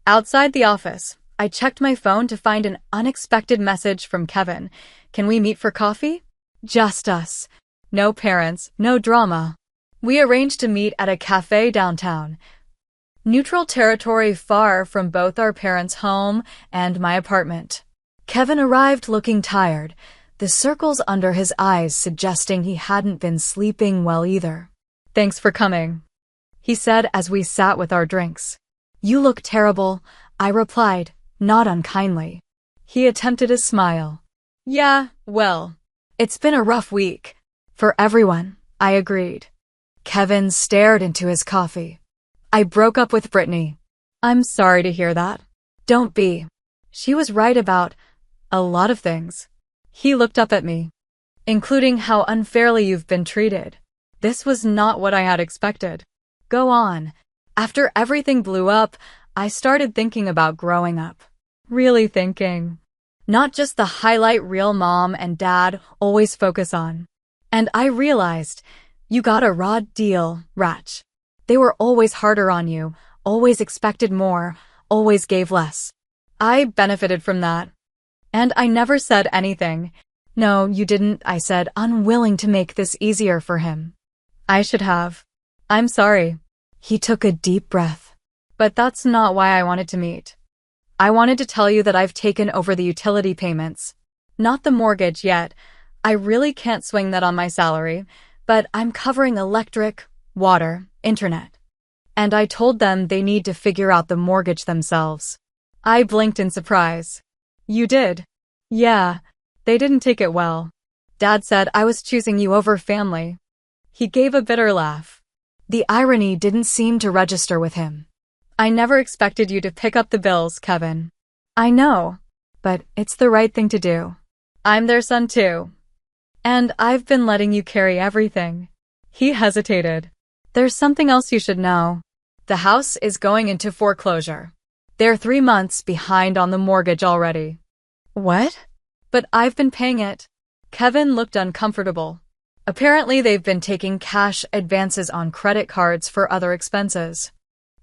Outside the office, I checked my phone to find an unexpected message from Kevin. Can we meet for coffee? Just us. No parents, no drama. We arranged to meet at a cafe downtown. Neutral territory far from both our parents' home and my apartment. Kevin arrived looking tired, the circles under his eyes suggesting he hadn't been sleeping well either. Thanks for coming, he said as we sat with our drinks. You look terrible, I replied, not unkindly. He attempted a smile. Yeah, well, it's been a rough week. For everyone, I agreed. Kevin stared into his coffee. I broke up with Brittany. I'm sorry to hear that. Don't be. She was right about a lot of things. He looked up at me, including how unfairly you've been treated. This was not what I had expected. Go on. After everything blew up, I started thinking about growing up. Really thinking. Not just the highlight reel mom and dad always focus on. And I realized, you got a raw deal, Ratch. They were always harder on you, always expected more, always gave less. I benefited from that. And I never said anything. No, you didn't, I said, unwilling to make this easier for him. I should have. I'm sorry. He took a deep breath. But that's not why I wanted to meet. I wanted to tell you that I've taken over the utility payments. Not the mortgage yet. I really can't swing that on my salary, but I'm covering electric, water, internet. And I told them they need to figure out the mortgage themselves. I blinked in surprise. You did? Yeah, they didn't take it well. Dad said I was choosing you over family. He gave a bitter laugh. The irony didn't seem to register with him. I never expected you to pick up the bills, Kevin. I know, but it's the right thing to do. I'm their son too. And I've been letting you carry everything. He hesitated. There's something else you should know. The house is going into foreclosure. They're 3 months behind on the mortgage already. What? But I've been paying it. Kevin looked uncomfortable. Apparently they've been taking cash advances on credit cards for other expenses.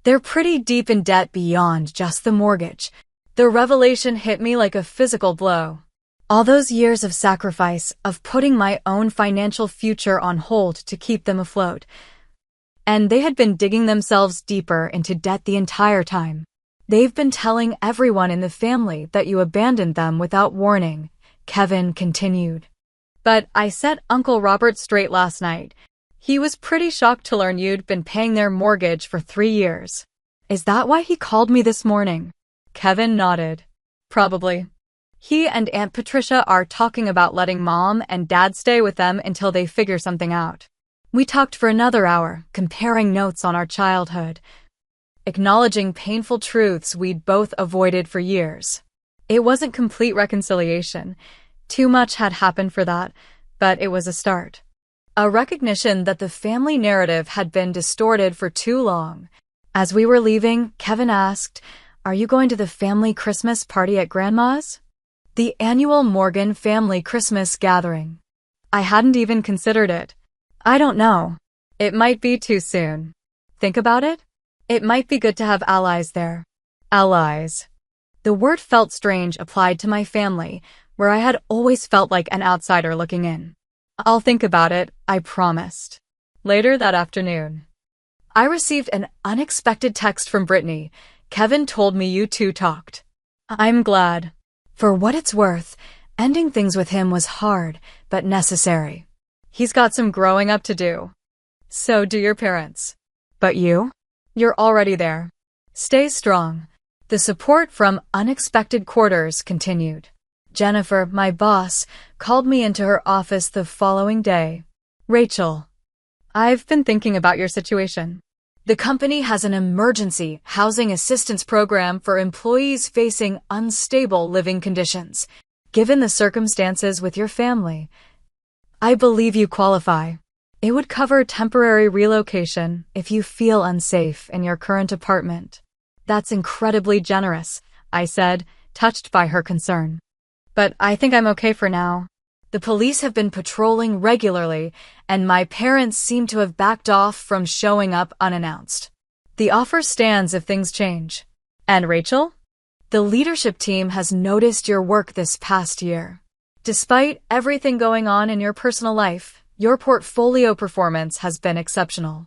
They're pretty deep in debt beyond just the mortgage. The revelation hit me like a physical blow. All those years of sacrifice, of putting my own financial future on hold to keep them afloat. And they had been digging themselves deeper into debt the entire time. They've been telling everyone in the family that you abandoned them without warning, Kevin continued. But I set Uncle Robert straight last night. He was pretty shocked to learn you'd been paying their mortgage for 3 years. Is that why he called me this morning? Kevin nodded. Probably. He and Aunt Patricia are talking about letting Mom and Dad stay with them until they figure something out. We talked for another hour, comparing notes on our childhood, acknowledging painful truths we'd both avoided for years. It wasn't complete reconciliation. Too much had happened for that, but it was a start. A recognition that the family narrative had been distorted for too long. As we were leaving, Kevin asked, "Are you going to the family Christmas party at Grandma's?" The annual Morgan family Christmas gathering. I hadn't even considered it. I don't know. It might be too soon. Think about it? It might be good to have allies there. Allies. The word felt strange applied to my family, where I had always felt like an outsider looking in. I'll think about it, I promised. Later that afternoon, I received an unexpected text from Brittany. Kevin told me you two talked. I'm glad. For what it's worth, ending things with him was hard, but necessary. He's got some growing up to do. So do your parents. But you? You're already there. Stay strong. The support from unexpected quarters continued. Jennifer, my boss, called me into her office the following day. Rachel, I've been thinking about your situation. The company has an emergency housing assistance program for employees facing unstable living conditions. Given the circumstances with your family, I believe you qualify. It would cover temporary relocation if you feel unsafe in your current apartment. That's incredibly generous, I said, touched by her concern. But I think I'm okay for now. The police have been patrolling regularly, and my parents seem to have backed off from showing up unannounced. The offer stands if things change. And Rachel? The leadership team has noticed your work this past year. Despite everything going on in your personal life, your portfolio performance has been exceptional.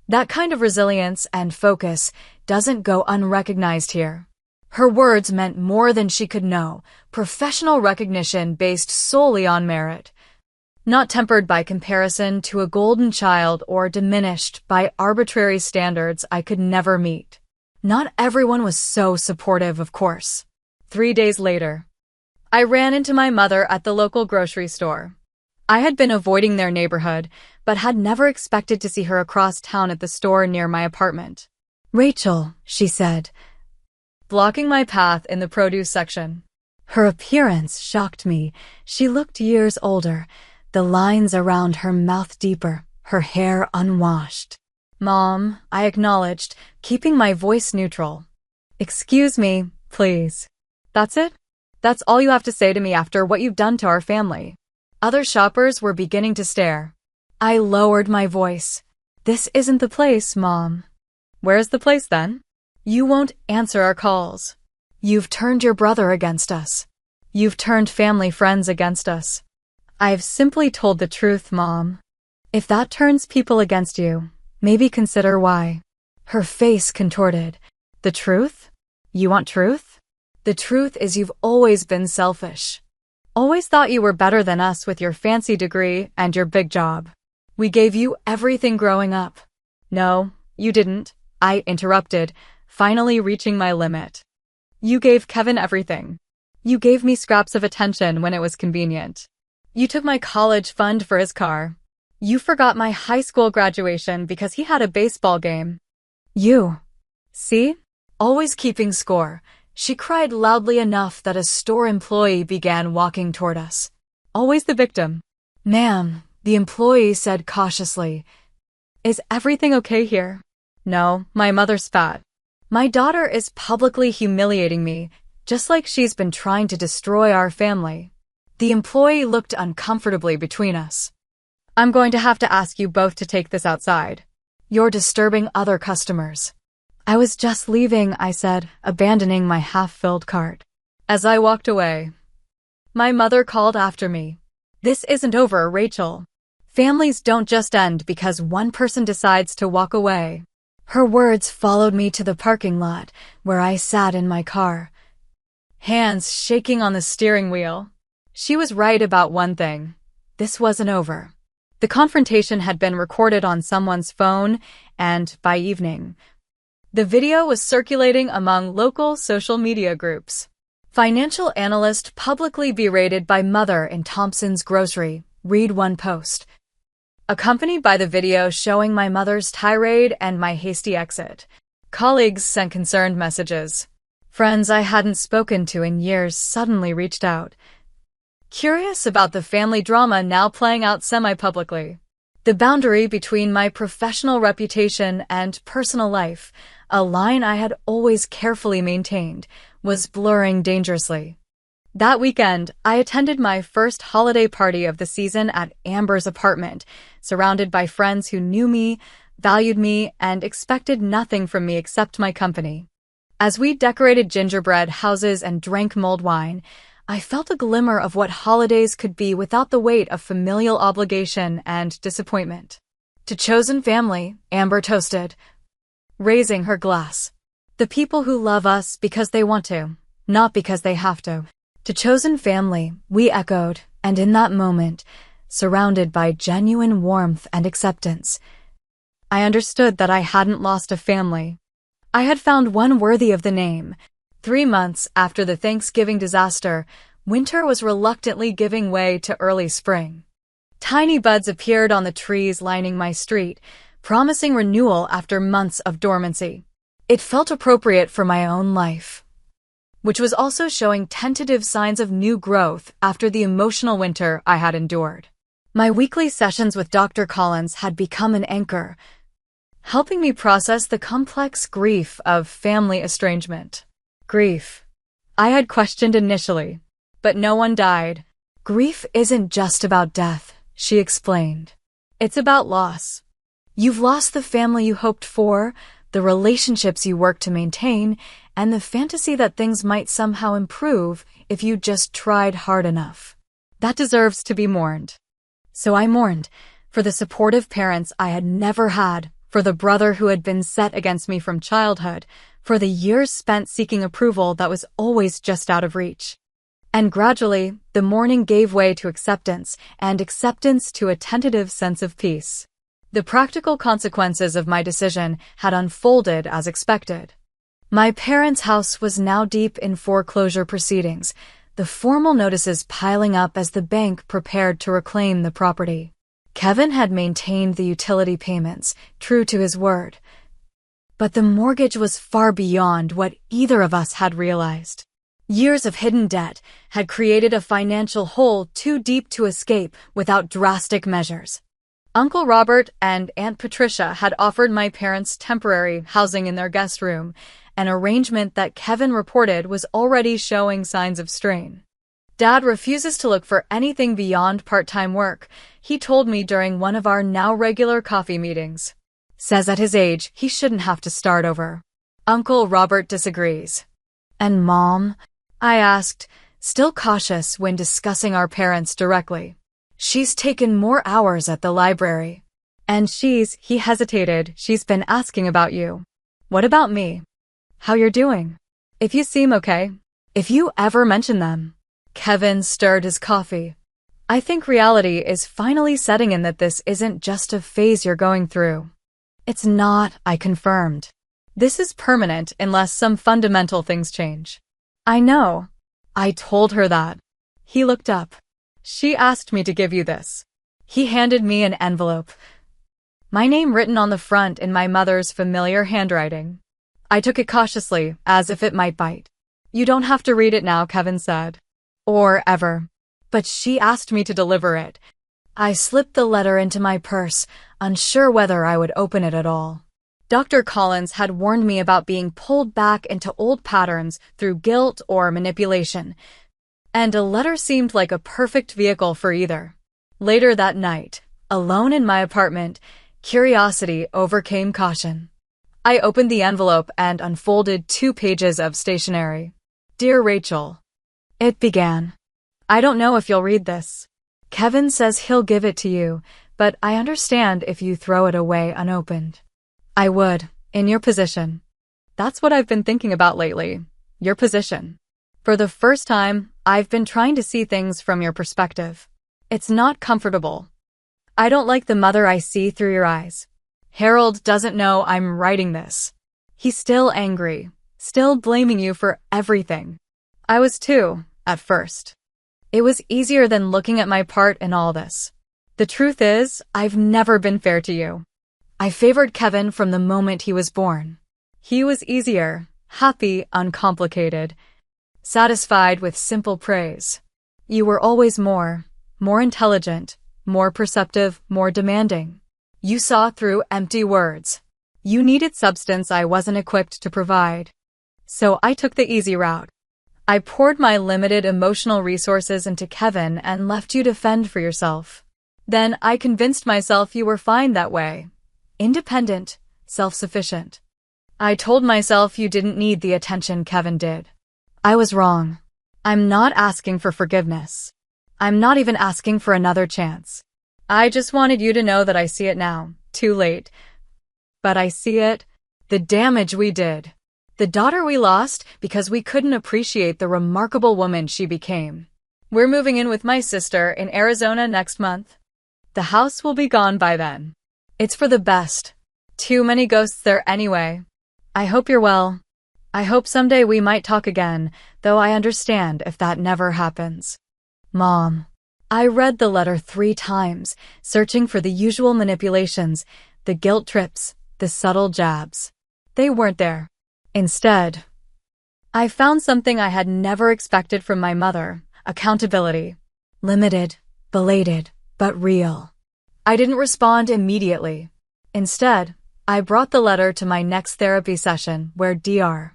That kind of resilience and focus doesn't go unrecognized here. Her words meant more than she could know, professional recognition based solely on merit, not tempered by comparison to a golden child or diminished by arbitrary standards I could never meet. Not everyone was so supportive, of course. 3 days later, I ran into my mother at the local grocery store. I had been avoiding their neighborhood, but had never expected to see her across town at the store near my apartment. Rachel, she said, blocking my path in the produce section. Her appearance shocked me. She looked years older, the lines around her mouth deeper, her hair unwashed. Mom, I acknowledged, keeping my voice neutral. Excuse me, please. That's it? That's all you have to say to me after what you've done to our family. Other shoppers were beginning to stare. I lowered my voice. This isn't the place, Mom. Where's the place then? You won't answer our calls. You've turned your brother against us. You've turned family friends against us. I've simply told the truth, Mom. If that turns people against you, maybe consider why. Her face contorted. The truth? You want truth? The truth is you've always been selfish. Always thought you were better than us with your fancy degree and your big job. We gave you everything growing up. No, you didn't, I interrupted, finally reaching my limit. You gave Kevin everything. You gave me scraps of attention when it was convenient. You took my college fund for his car. You forgot my high school graduation because he had a baseball game. You. See? Always keeping score. She cried loudly enough that a store employee began walking toward us. Always the victim. Ma'am, the employee said cautiously. Is everything okay here? No, my mother's fat. My daughter is publicly humiliating me, just like she's been trying to destroy our family. The employee looked uncomfortably between us. I'm going to have to ask you both to take this outside. You're disturbing other customers. I was just leaving, I said, abandoning my half-filled cart. As I walked away, my mother called after me. This isn't over, Rachel. Families don't just end because one person decides to walk away. Her words followed me to the parking lot, where I sat in my car, hands shaking on the steering wheel. She was right about one thing. This wasn't over. The confrontation had been recorded on someone's phone, and by evening, the video was circulating among local social media groups. Financial analyst publicly berated by mother in Thompson's grocery, read one post. Accompanied by the video showing my mother's tirade and my hasty exit. Colleagues sent concerned messages. Friends I hadn't spoken to in years suddenly reached out, curious about the family drama now playing out semi-publicly. The boundary between my professional reputation and personal life, a line I had always carefully maintained, was blurring dangerously. That weekend, I attended my first holiday party of the season at Amber's apartment, surrounded by friends who knew me, valued me, and expected nothing from me except my company. As we decorated gingerbread houses and drank mulled wine, I felt a glimmer of what holidays could be without the weight of familial obligation and disappointment. To chosen family, Amber toasted, raising her glass. The people who love us because they want to, not because they have to. To chosen family, we echoed, and in that moment, surrounded by genuine warmth and acceptance, I understood that I hadn't lost a family. I had found one worthy of the name. 3 months after the Thanksgiving disaster, winter was reluctantly giving way to early spring. Tiny buds appeared on the trees lining my street, promising renewal after months of dormancy. It felt appropriate for my own life, which was also showing tentative signs of new growth after the emotional winter I had endured. My weekly sessions with Dr. Collins had become an anchor, helping me process the complex grief of family estrangement. Grief. I had questioned initially, but no one died. Grief isn't just about death, she explained. It's about loss. You've lost the family you hoped for, the relationships you worked to maintain, and the fantasy that things might somehow improve if you just tried hard enough. That deserves to be mourned. So I mourned, for the supportive parents I had never had, for the brother who had been set against me from childhood, for the years spent seeking approval that was always just out of reach. And gradually, the mourning gave way to acceptance, and acceptance to a tentative sense of peace. The practical consequences of my decision had unfolded as expected. My parents' house was now deep in foreclosure proceedings, the formal notices piling up as the bank prepared to reclaim the property. Kevin had maintained the utility payments, true to his word. But the mortgage was far beyond what either of us had realized. Years of hidden debt had created a financial hole too deep to escape without drastic measures. Uncle Robert and Aunt Patricia had offered my parents temporary housing in their guest room, an arrangement that Kevin reported was already showing signs of strain. Dad refuses to look for anything beyond part-time work, he told me during one of our now regular coffee meetings. Says at his age, he shouldn't have to start over. Uncle Robert disagrees. And Mom? I asked, still cautious when discussing our parents directly. She's taken more hours at the library. And he hesitated, she's been asking about you. What about me? How you're doing? If you seem okay. If you ever mention them. Kevin stirred his coffee. I think reality is finally setting in that this isn't just a phase you're going through. It's not, I confirmed. This is permanent unless some fundamental things change. I know. I told her that. He looked up. She asked me to give you this. He handed me an envelope. My name written on the front in my mother's familiar handwriting. I took it cautiously, as if it might bite. You don't have to read it now, Kevin said. Or ever. But she asked me to deliver it. I slipped the letter into my purse, unsure whether I would open it at all. Dr. Collins had warned me about being pulled back into old patterns through guilt or manipulation, and a letter seemed like a perfect vehicle for either. Later that night, alone in my apartment, curiosity overcame caution. I opened the envelope and unfolded 2 pages of stationery. Dear Rachel, it began. I don't know if you'll read this. Kevin says he'll give it to you, but I understand if you throw it away unopened. I would, in your position. That's what I've been thinking about lately, your position. For the first time, I've been trying to see things from your perspective. It's not comfortable. I don't like the mother I see through your eyes. Harold doesn't know I'm writing this. He's still angry, still blaming you for everything. I was too, at first. It was easier than looking at my part in all this. The truth is, I've never been fair to you. I favored Kevin from the moment he was born. He was easier, happy, uncomplicated, satisfied with simple praise. You were always more intelligent, more perceptive, more demanding. You saw through empty words. You needed substance I wasn't equipped to provide. So I took the easy route. I poured my limited emotional resources into Kevin and left you to fend for yourself. Then I convinced myself you were fine that way. Independent, self-sufficient. I told myself you didn't need the attention Kevin did. I was wrong. I'm not asking for forgiveness. I'm not even asking for another chance. I just wanted you to know that I see it now, too late. But I see it, the damage we did. The daughter we lost because we couldn't appreciate the remarkable woman she became. We're moving in with my sister in Arizona next month. The house will be gone by then. It's for the best. Too many ghosts there anyway. I hope you're well. I hope someday we might talk again, though I understand if that never happens. Mom. I read the letter 3 times, searching for the usual manipulations, the guilt trips, the subtle jabs. They weren't there. Instead, I found something I had never expected from my mother: accountability. Limited, belated, but real. I didn't respond immediately. Instead, I brought the letter to my next therapy session where Dr.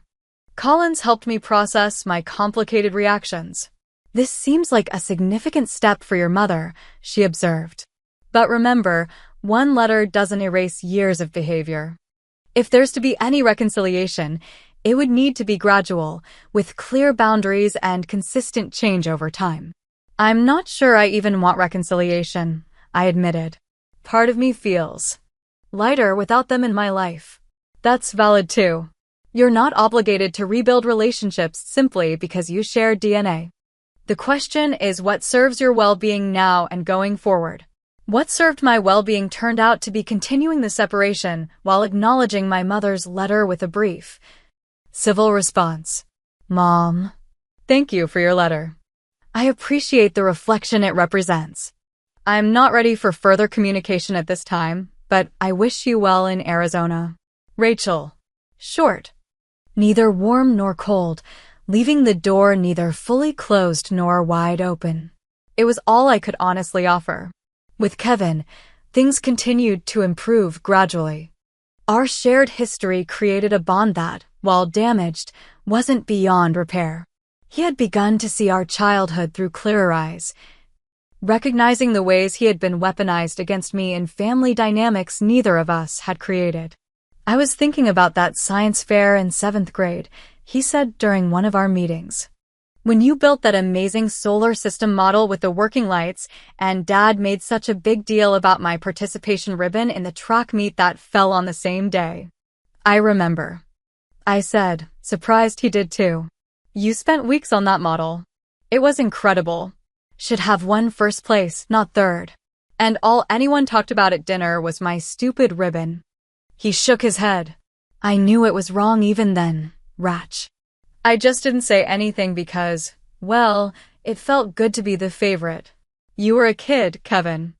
Collins helped me process my complicated reactions. This seems like a significant step for your mother, she observed. But remember, one letter doesn't erase years of behavior. If there's to be any reconciliation, it would need to be gradual, with clear boundaries and consistent change over time. I'm not sure I even want reconciliation, I admitted. Part of me feels lighter without them in my life. That's valid too. You're not obligated to rebuild relationships simply because you share DNA. The question is what serves your well-being now and going forward. What served my well-being turned out to be continuing the separation while acknowledging my mother's letter with a brief, civil response. Mom, thank you for your letter. I appreciate the reflection it represents. I'm not ready for further communication at this time, but I wish you well in Arizona. Rachel. Short. Neither warm nor cold, leaving the door neither fully closed nor wide open. It was all I could honestly offer. With Kevin, things continued to improve gradually. Our shared history created a bond that, while damaged, wasn't beyond repair. He had begun to see our childhood through clearer eyes, recognizing the ways he had been weaponized against me in family dynamics neither of us had created. I was thinking about that science fair in 7th grade, he said during one of our meetings. When you built that amazing solar system model with the working lights, and Dad made such a big deal about my participation ribbon in the track meet that fell on the same day. I remember. I said, surprised he did too. You spent weeks on that model. It was incredible. Should have won first place, not third. And all anyone talked about at dinner was my stupid ribbon. He shook his head. I knew it was wrong even then, Ratch. I just didn't say anything because, well, it felt good to be the favorite. You were a kid, Kevin.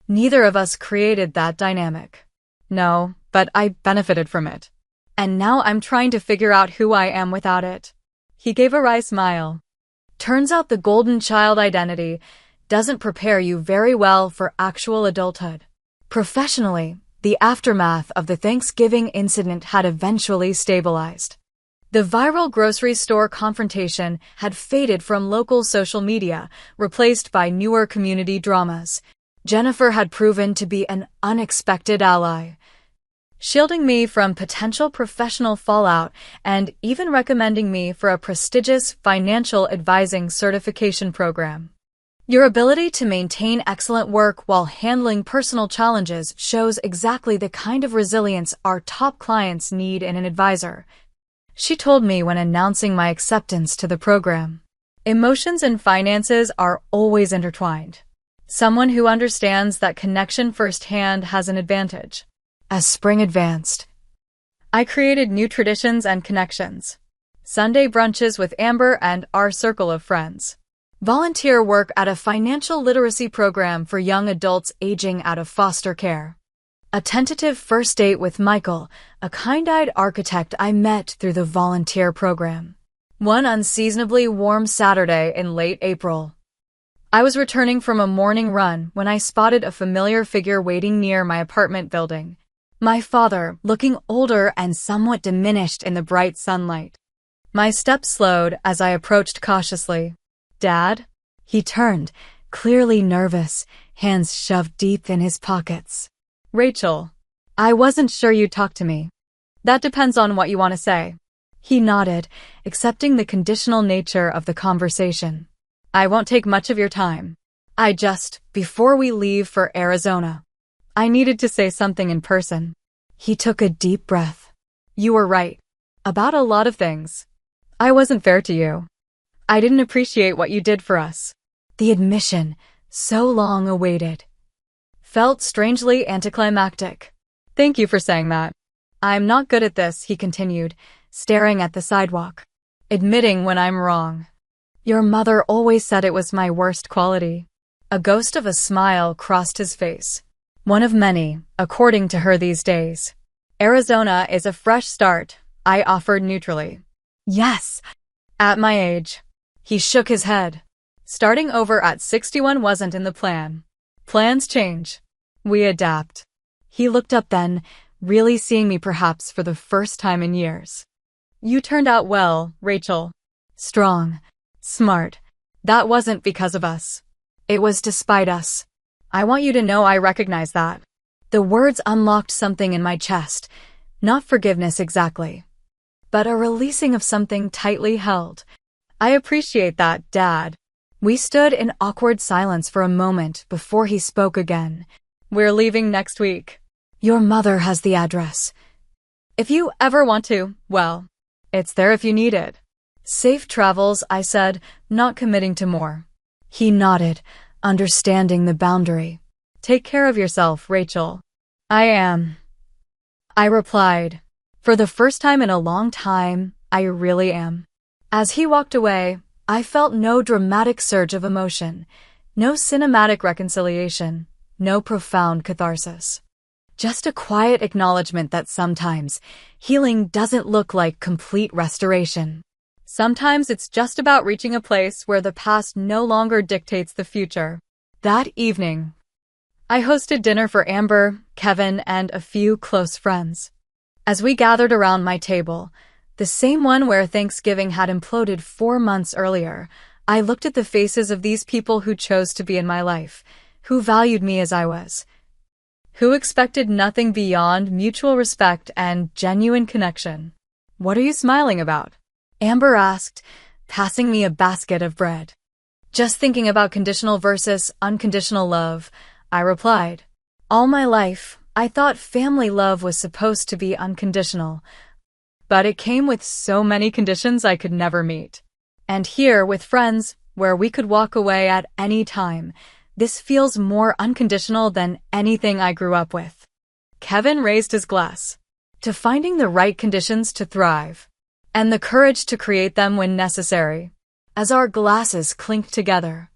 Neither of us created that dynamic. No, but I benefited from it. And now I'm trying to figure out who I am without it. He gave a wry smile. Turns out the golden child identity doesn't prepare you very well for actual adulthood. Professionally, the aftermath of the Thanksgiving incident had eventually stabilized. The viral grocery store confrontation had faded from local social media, replaced by newer community dramas. Jennifer had proven to be an unexpected ally, shielding me from potential professional fallout and even recommending me for a prestigious financial advising certification program. Your ability to maintain excellent work while handling personal challenges shows exactly the kind of resilience our top clients need in an advisor, she told me when announcing my acceptance to the program. Emotions and finances are always intertwined. Someone who understands that connection firsthand has an advantage. As spring advanced, I created new traditions and connections. Sunday brunches with Amber and our circle of friends. Volunteer work at a financial literacy program for young adults aging out of foster care. A tentative first date with Michael, a kind-eyed architect I met through the volunteer program. One unseasonably warm Saturday in late April. I was returning from a morning run when I spotted a familiar figure waiting near my apartment building. My father, looking older and somewhat diminished in the bright sunlight. My steps slowed as I approached cautiously. Dad? He turned, clearly nervous, hands shoved deep in his pockets. Rachel, I wasn't sure you'd talk to me. That depends on what you want to say. He nodded, accepting the conditional nature of the conversation. I won't take much of your time. Before we leave for Arizona, I needed to say something in person. He took a deep breath. You were right. About a lot of things. I wasn't fair to you. I didn't appreciate what you did for us. The admission, so long awaited, felt strangely anticlimactic. Thank you for saying that. I'm not good at this, he continued, staring at the sidewalk. Admitting when I'm wrong. Your mother always said it was my worst quality. A ghost of a smile crossed his face. One of many, according to her these days. Arizona is a fresh start, I offered neutrally. Yes. At my age. He shook his head. Starting over at 61 wasn't in the plan. Plans change. We adapt. He looked up then, really seeing me perhaps for the first time in years. You turned out well, Rachel. Strong. Smart. That wasn't because of us. It was despite us. I want you to know I recognize that. The words unlocked something in my chest. Not forgiveness exactly, but a releasing of something tightly held. I appreciate that, Dad. We stood in awkward silence for a moment before he spoke again. We're leaving next week. Your mother has the address. If you ever want to, well, it's there if you need it. Safe travels, I said, not committing to more. He nodded, understanding the boundary. Take care of yourself, Rachel. I am. I replied. For the first time in a long time, I really am. As he walked away, I felt no dramatic surge of emotion, no cinematic reconciliation, no profound catharsis. Just a quiet acknowledgement that sometimes healing doesn't look like complete restoration. Sometimes it's just about reaching a place where the past no longer dictates the future. That evening, I hosted dinner for Amber, Kevin, and a few close friends. As we gathered around my table, the same one where Thanksgiving had imploded 4 months earlier, I looked at the faces of these people who chose to be in my life, who valued me as I was, who expected nothing beyond mutual respect and genuine connection. What are you smiling about? Amber asked, passing me a basket of bread. Just thinking about conditional versus unconditional love, I replied. All my life, I thought family love was supposed to be unconditional, but it came with so many conditions I could never meet. And here, with friends, where we could walk away at any time. This feels more unconditional than anything I grew up with. Kevin raised his glass to finding the right conditions to thrive and the courage to create them when necessary. As our glasses clinked together,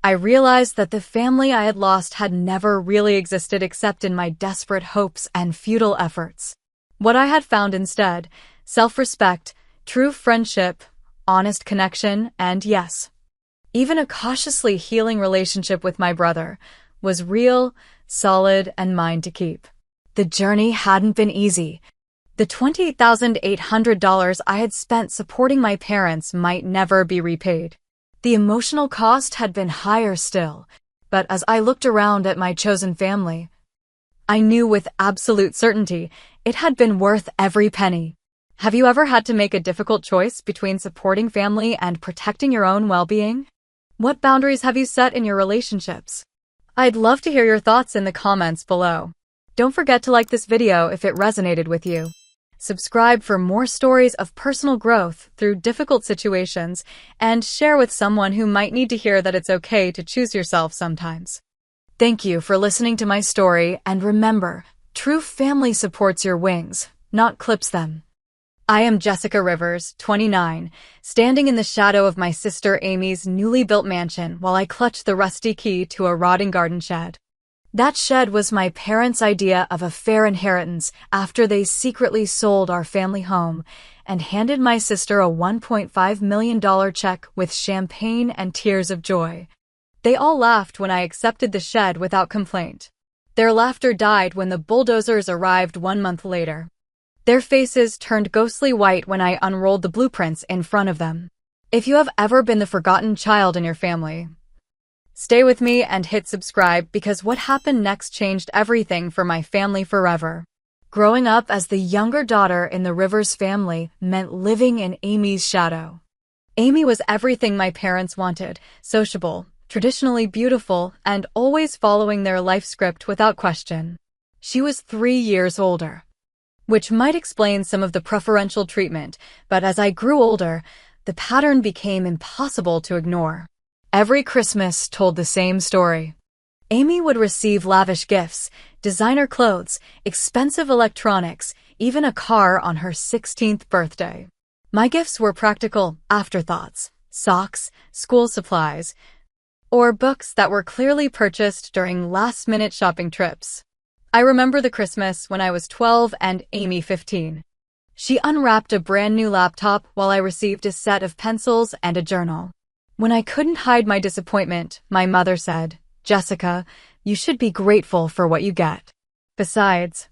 I realized that the family I had lost had never really existed except in my desperate hopes and futile efforts. What I had found instead: self-respect, true friendship, honest connection, and yes, even a cautiously healing relationship with my brother, was real, solid, and mine to keep. The journey hadn't been easy. The $28,800 I had spent supporting my parents might never be repaid. The emotional cost had been higher still, but as I looked around at my chosen family, I knew with absolute certainty it had been worth every penny. Have you ever had to make a difficult choice between supporting family and protecting your own well-being? What boundaries have you set in your relationships? I'd love to hear your thoughts in the comments below. Don't forget to like this video if it resonated with you. Subscribe for more stories of personal growth through difficult situations, and share with someone who might need to hear that it's okay to choose yourself sometimes. Thank you for listening to my story, and remember, true family supports your wings, not clips them. I am Jessica Rivers, 29, standing in the shadow of my sister Amy's newly built mansion while I clutch the rusty key to a rotting garden shed. That shed was my parents' idea of a fair inheritance after they secretly sold our family home and handed my sister a $1.5 million check with champagne and tears of joy. They all laughed when I accepted the shed without complaint. Their laughter died when the bulldozers arrived 1 month later. Their faces turned ghostly white when I unrolled the blueprints in front of them. If you have ever been the forgotten child in your family, stay with me and hit subscribe, because what happened next changed everything for my family forever. Growing up as the younger daughter in the Rivers family meant living in Amy's shadow. Amy was everything my parents wanted: sociable, traditionally beautiful, and always following their life script without question. She was 3 years older, which might explain some of the preferential treatment, but as I grew older, the pattern became impossible to ignore. Every Christmas told the same story. Amy would receive lavish gifts, designer clothes, expensive electronics, even a car on her 16th birthday. My gifts were practical afterthoughts: socks, school supplies, or books that were clearly purchased during last-minute shopping trips. I remember the Christmas when I was 12 and Amy 15. She unwrapped a brand new laptop while I received a set of pencils and a journal. When I couldn't hide my disappointment, my mother said, "Jessica, you should be grateful for what you get. Besides,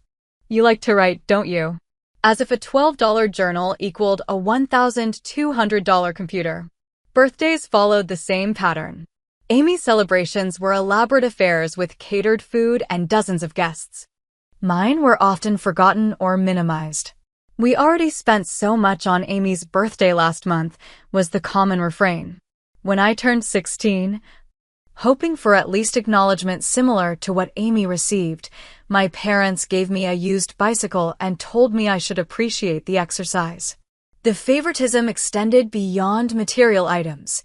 you like to write, don't you?" As if a $12 journal equaled a $1,200 computer. Birthdays followed the same pattern. Amy's celebrations were elaborate affairs with catered food and dozens of guests. Mine were often forgotten or minimized. "We already spent so much on Amy's birthday last month," was the common refrain. When I turned 16, hoping for at least acknowledgement similar to what Amy received, my parents gave me a used bicycle and told me I should appreciate the exercise. The favoritism extended beyond material items.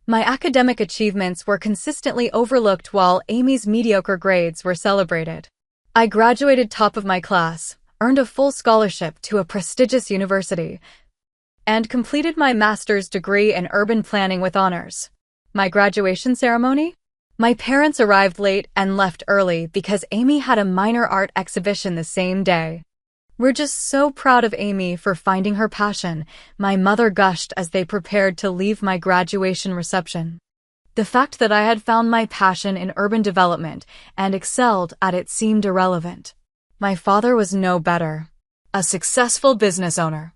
My academic achievements were consistently overlooked while Amy's mediocre grades were celebrated. I graduated top of my class, earned a full scholarship to a prestigious university, and completed my master's degree in urban planning with honors. My graduation ceremony? My parents arrived late and left early because Amy had a minor art exhibition the same day. "We're just so proud of Amy for finding her passion," my mother gushed as they prepared to leave my graduation reception. The fact that I had found my passion in urban development and excelled at it seemed irrelevant. My father was no better. A successful business owner.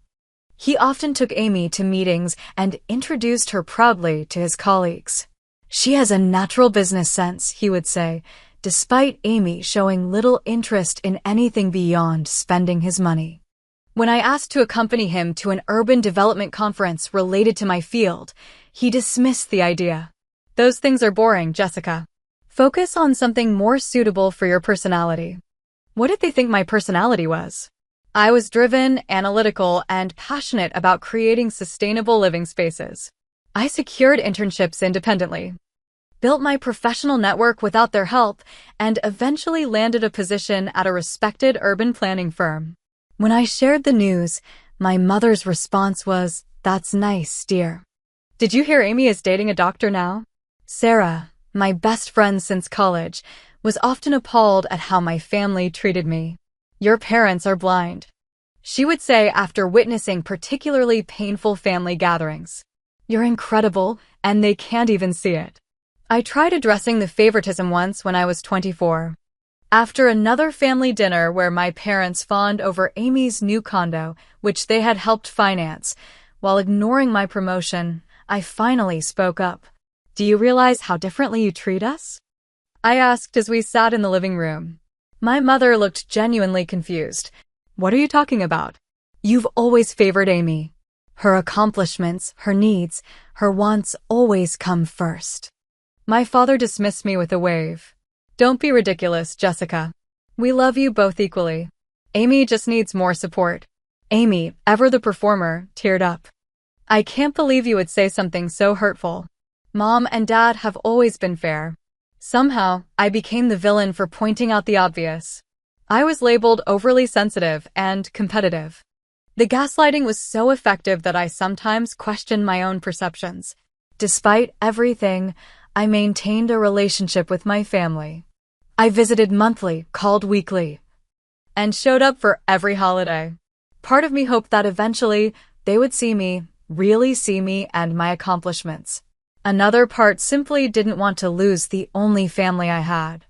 He often took Amy to meetings and introduced her proudly to his colleagues. "She has a natural business sense," he would say, despite Amy showing little interest in anything beyond spending his money. When I asked to accompany him to an urban development conference related to my field, he dismissed the idea. "Those things are boring, Jessica. Focus on something more suitable for your personality." What did they think my personality was? I was driven, analytical, and passionate about creating sustainable living spaces. I secured internships independently, built my professional network without their help, and eventually landed a position at a respected urban planning firm. When I shared the news, my mother's response was, "That's nice, dear. Did you hear Amy is dating a doctor now?" Sarah, my best friend since college, was often appalled at how my family treated me. "Your parents are blind," she would say after witnessing particularly painful family gatherings. "You're incredible, and they can't even see it." I tried addressing the favoritism once when I was 24. After another family dinner where my parents fawned over Amy's new condo, which they had helped finance, while ignoring my promotion, I finally spoke up. "Do you realize how differently you treat us?" I asked as we sat in the living room. My mother looked genuinely confused. "What are you talking about? You've always favored Amy. Her accomplishments, her needs, her wants always come first." My father dismissed me with a wave. "Don't be ridiculous, Jessica. We love you both equally. Amy just needs more support." Amy, ever the performer, teared up. "I can't believe you would say something so hurtful. Mom and Dad have always been fair." Somehow, I became the villain for pointing out the obvious. I was labeled overly sensitive and competitive. The gaslighting was so effective that I sometimes questioned my own perceptions. Despite everything, I maintained a relationship with my family. I visited monthly, called weekly, and showed up for every holiday. Part of me hoped that eventually they would see me, really see me and my accomplishments. Another part simply didn't want to lose the only family I had.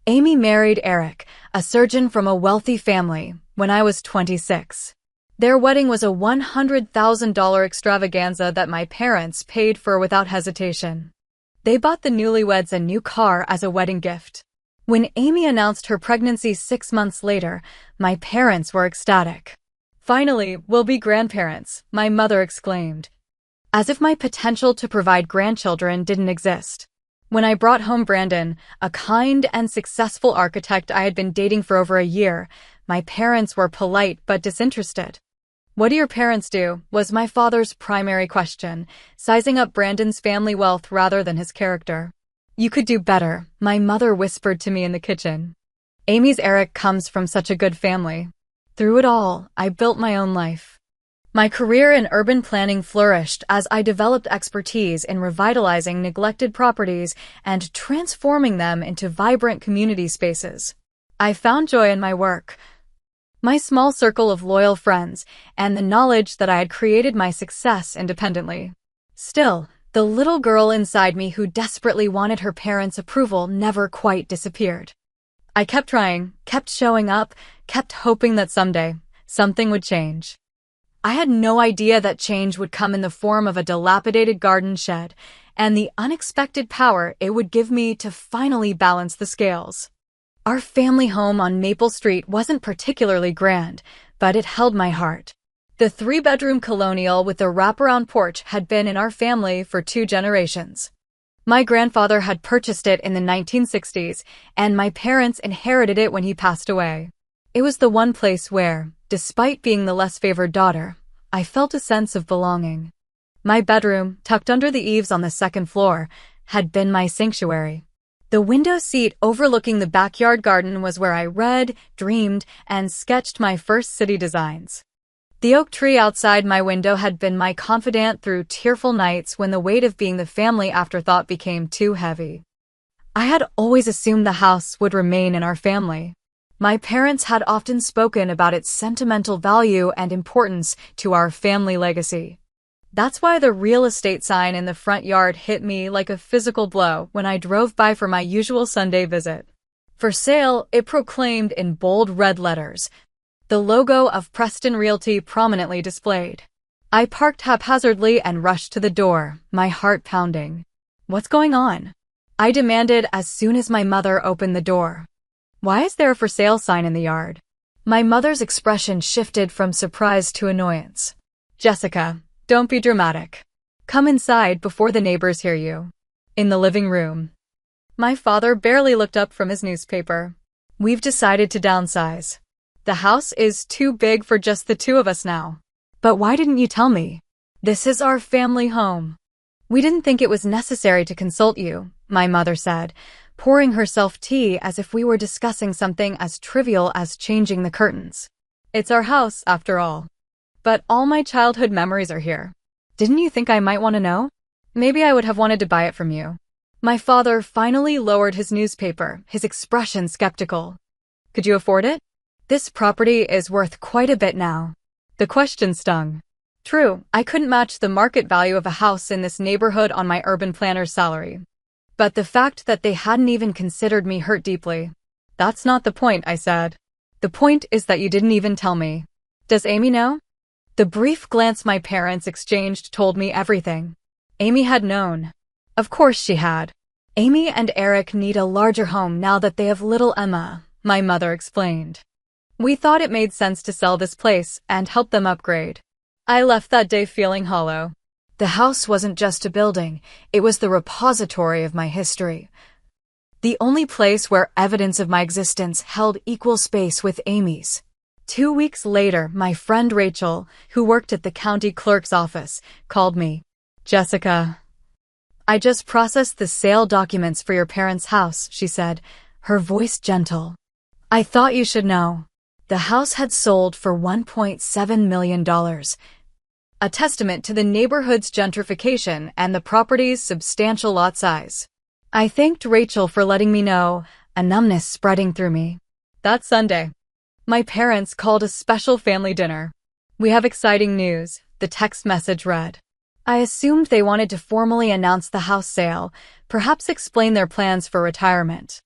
Amy married Eric, a surgeon from a wealthy family, when I was 26. Their wedding was a $100,000 extravaganza that my parents paid for without hesitation. They bought the newlyweds a new car as a wedding gift. When Amy announced her pregnancy 6 months later, my parents were ecstatic. "Finally, we'll be grandparents," my mother exclaimed, as if my potential to provide grandchildren didn't exist. When I brought home Brandon, a kind and successful architect I had been dating for over a year, my parents were polite but disinterested. "What do your parents do?" was my father's primary question, sizing up Brandon's family wealth rather than his character. "You could do better," my mother whispered to me in the kitchen. Amy's Eric comes from such a good family. Through it all, I built my own life. My career in urban planning flourished as I developed expertise in revitalizing neglected properties and transforming them into vibrant community spaces. I found joy in my work, my small circle of loyal friends, and the knowledge that I had created my success independently. Still, the little girl inside me who desperately wanted her parents' approval never quite disappeared. I kept trying, kept showing up, kept hoping that someday, something would change. I had no idea that change would come in the form of a dilapidated garden shed, and the unexpected power it would give me to finally balance the scales. Our family home on Maple Street wasn't particularly grand, but it held my heart. The 3-bedroom colonial with the wraparound porch had been in our family for 2 generations. My grandfather had purchased it in the 1960s, and my parents inherited it when he passed away. It was the one place where, despite being the less favored daughter, I felt a sense of belonging. My bedroom, tucked under the eaves on the 2nd floor, had been my sanctuary. The window seat overlooking the backyard garden was where I read, dreamed, and sketched my first city designs. The oak tree outside my window had been my confidant through tearful nights when the weight of being the family afterthought became too heavy. I had always assumed the house would remain in our family. My parents had often spoken about its sentimental value and importance to our family legacy. That's why the real estate sign in the front yard hit me like a physical blow when I drove by for my usual Sunday visit. For sale, it proclaimed in bold red letters, the logo of Preston Realty prominently displayed. I parked haphazardly and rushed to the door, my heart pounding. "What's going on?" I demanded as soon as my mother opened the door. "Why is there a for sale sign in the yard?" My mother's expression shifted from surprise to annoyance. "Jessica, don't be dramatic. Come inside before the neighbors hear you." In the living room, my father barely looked up from his newspaper. "We've decided to downsize. The house is too big for just the 2 of us now." "But why didn't you tell me? This is our family home." We didn't think it was necessary to consult you, my mother said, pouring herself tea as if we were discussing something as trivial as changing the curtains. It's our house, after all. But all my childhood memories are here. Didn't you think I might want to know? Maybe I would have wanted to buy it from you. My father finally lowered his newspaper, his expression skeptical. Could you afford it? This property is worth quite a bit now. The question stung. True, I couldn't match the market value of a house in this neighborhood on my urban planner's salary. But the fact that they hadn't even considered me hurt deeply. That's not the point, I said. The point is that you didn't even tell me. Does Amy know? The brief glance my parents exchanged told me everything. Amy had known. Of course she had. Amy and Eric need a larger home now that they have little Emma, my mother explained. We thought it made sense to sell this place and help them upgrade. I left that day feeling hollow. The house wasn't just a building, it was the repository of my history. The only place where evidence of my existence held equal space with Amy's. 2 weeks later, my friend Rachel, who worked at the county clerk's office, called me. Jessica, I just processed the sale documents for your parents' house, she said, her voice gentle. I thought you should know. The house had sold for $1.7 million, a testament to the neighborhood's gentrification and the property's substantial lot size. I thanked Rachel for letting me know, a numbness spreading through me. That Sunday, my parents called a special family dinner. We have exciting news, the text message read. I assumed they wanted to formally announce the house sale, perhaps explain their plans for retirement.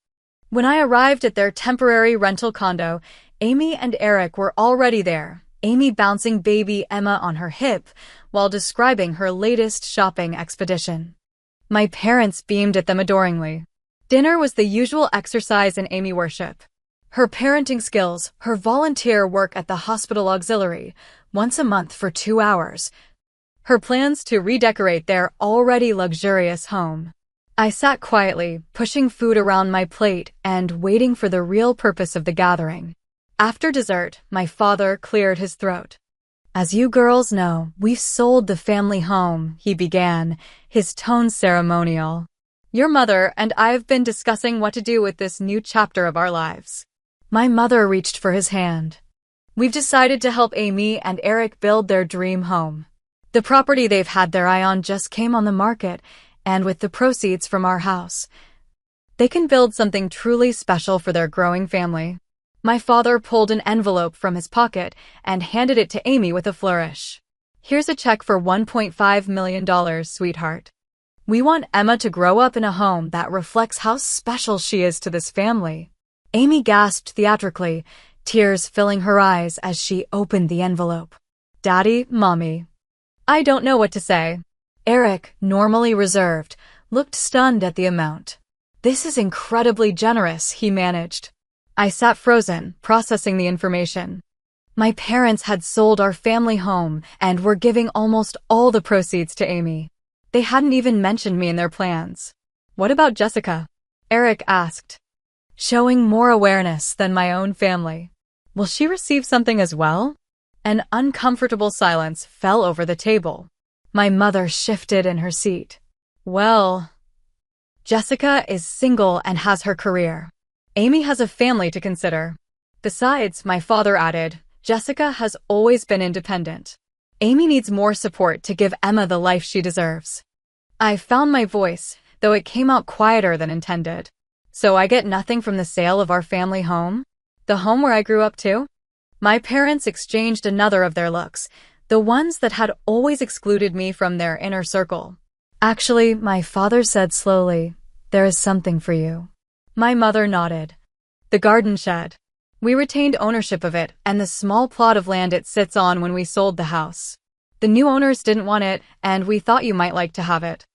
When I arrived at their temporary rental condo, Amy and Eric were already there, Amy bouncing baby Emma on her hip while describing her latest shopping expedition. My parents beamed at them adoringly. Dinner was the usual exercise in Amy worship. Her parenting skills, her volunteer work at the hospital auxiliary, once a month for 2 hours, her plans to redecorate their already luxurious home. I sat quietly, pushing food around my plate and waiting for the real purpose of the gathering. After dessert, my father cleared his throat. As you girls know, we've sold the family home, he began, his tone ceremonial. Your mother and I have been discussing what to do with this new chapter of our lives. My mother reached for his hand. We've decided to help Amy and Eric build their dream home. The property they've had their eye on just came on the market, and with the proceeds from our house, they can build something truly special for their growing family. My father pulled an envelope from his pocket and handed it to Amy with a flourish. Here's a check for $1.5 million, sweetheart. We want Emma to grow up in a home that reflects how special she is to this family. Amy gasped theatrically, tears filling her eyes as she opened the envelope. Daddy, Mommy. I don't know what to say. Eric, normally reserved, looked stunned at the amount. This is incredibly generous, he managed. I sat frozen, processing the information. My parents had sold our family home and were giving almost all the proceeds to Amy. They hadn't even mentioned me in their plans. What about Jessica? Eric asked, showing more awareness than my own family. Will she receive something as well? An uncomfortable silence fell over the table. My mother shifted in her seat. Well, Jessica is single and has her career. Amy has a family to consider. Besides, my father added, Jessica has always been independent. Amy needs more support to give Emma the life she deserves. I found my voice, though it came out quieter than intended. So I get nothing from the sale of our family home? The home where I grew up too? My parents exchanged another of their looks, the ones that had always excluded me from their inner circle. Actually, my father said slowly, there is something for you. My mother nodded. The garden shed. We retained ownership of it and the small plot of land it sits on when we sold the house. The new owners didn't want it, and we thought you might like to have it.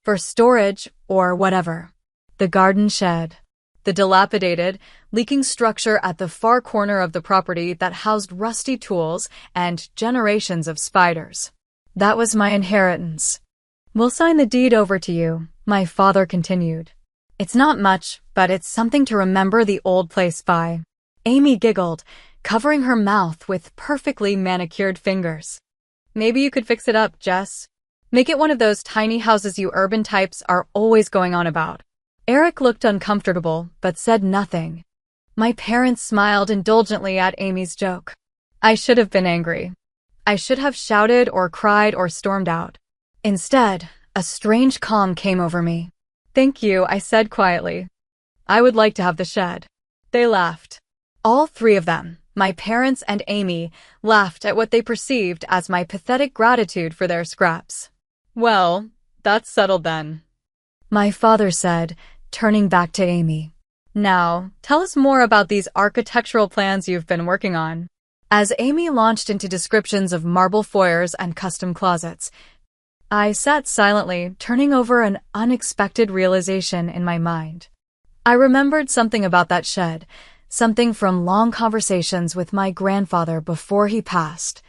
For storage, or whatever. The garden shed. The dilapidated, leaking structure at the far corner of the property that housed rusty tools and generations of spiders. That was my inheritance. We'll sign the deed over to you, my father continued. It's not much, but it's something to remember the old place by. Amy giggled, covering her mouth with perfectly manicured fingers. Maybe you could fix it up, Jess. Make it one of those tiny houses you urban types are always going on about. Eric looked uncomfortable, but said nothing. My parents smiled indulgently at Amy's joke. I should have been angry. I should have shouted or cried or stormed out. Instead, a strange calm came over me. Thank you, I said quietly. I would like to have the shed. They laughed. All three of them, my parents and Amy, laughed at what they perceived as my pathetic gratitude for their scraps. Well, that's settled then, my father said, turning back to Amy. Now, tell us more about these architectural plans you've been working on. As Amy launched into descriptions of marble foyers and custom closets, I sat silently, turning over an unexpected realization in my mind. I remembered something about that shed, something from long conversations with my grandfather before he passed,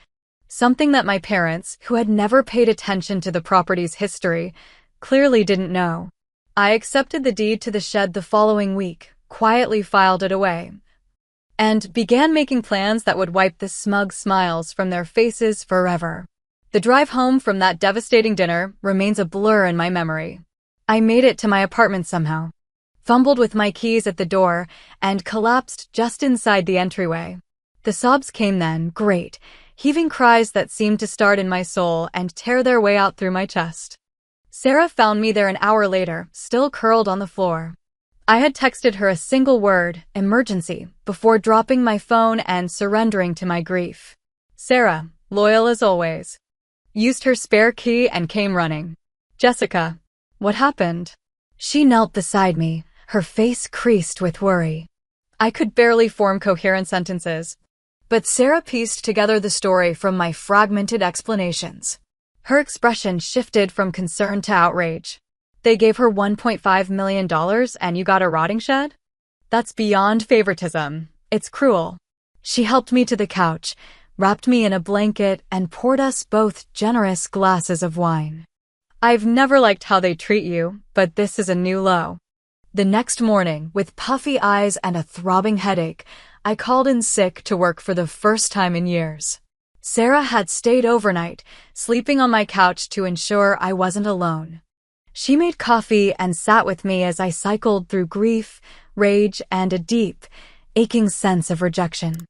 something that my parents, who had never paid attention to the property's history, clearly didn't know. I accepted the deed to the shed the following week, quietly filed it away, and began making plans that would wipe the smug smiles from their faces forever. The drive home from that devastating dinner remains a blur in my memory. I made it to my apartment somehow, fumbled with my keys at the door, and collapsed just inside the entryway. The sobs came then, great, heaving cries that seemed to start in my soul and tear their way out through my chest. Sarah found me there an hour later, still curled on the floor. I had texted her a single word, emergency, before dropping my phone and surrendering to my grief. Sarah, loyal as always, used her spare key and came running. Jessica, what happened? She knelt beside me, her face creased with worry. I could barely form coherent sentences, but Sarah pieced together the story from my fragmented explanations. Her expression shifted from concern to outrage. They gave her $1.5 million and you got a rotting shed? That's beyond favoritism. It's cruel. She helped me to the couch, wrapped me in a blanket, and poured us both generous glasses of wine. I've never liked how they treat you, but this is a new low. The next morning, with puffy eyes and a throbbing headache, I called in sick to work for the first time in years. Sarah had stayed overnight, sleeping on my couch to ensure I wasn't alone. She made coffee and sat with me as I cycled through grief, rage, and a deep, aching sense of rejection.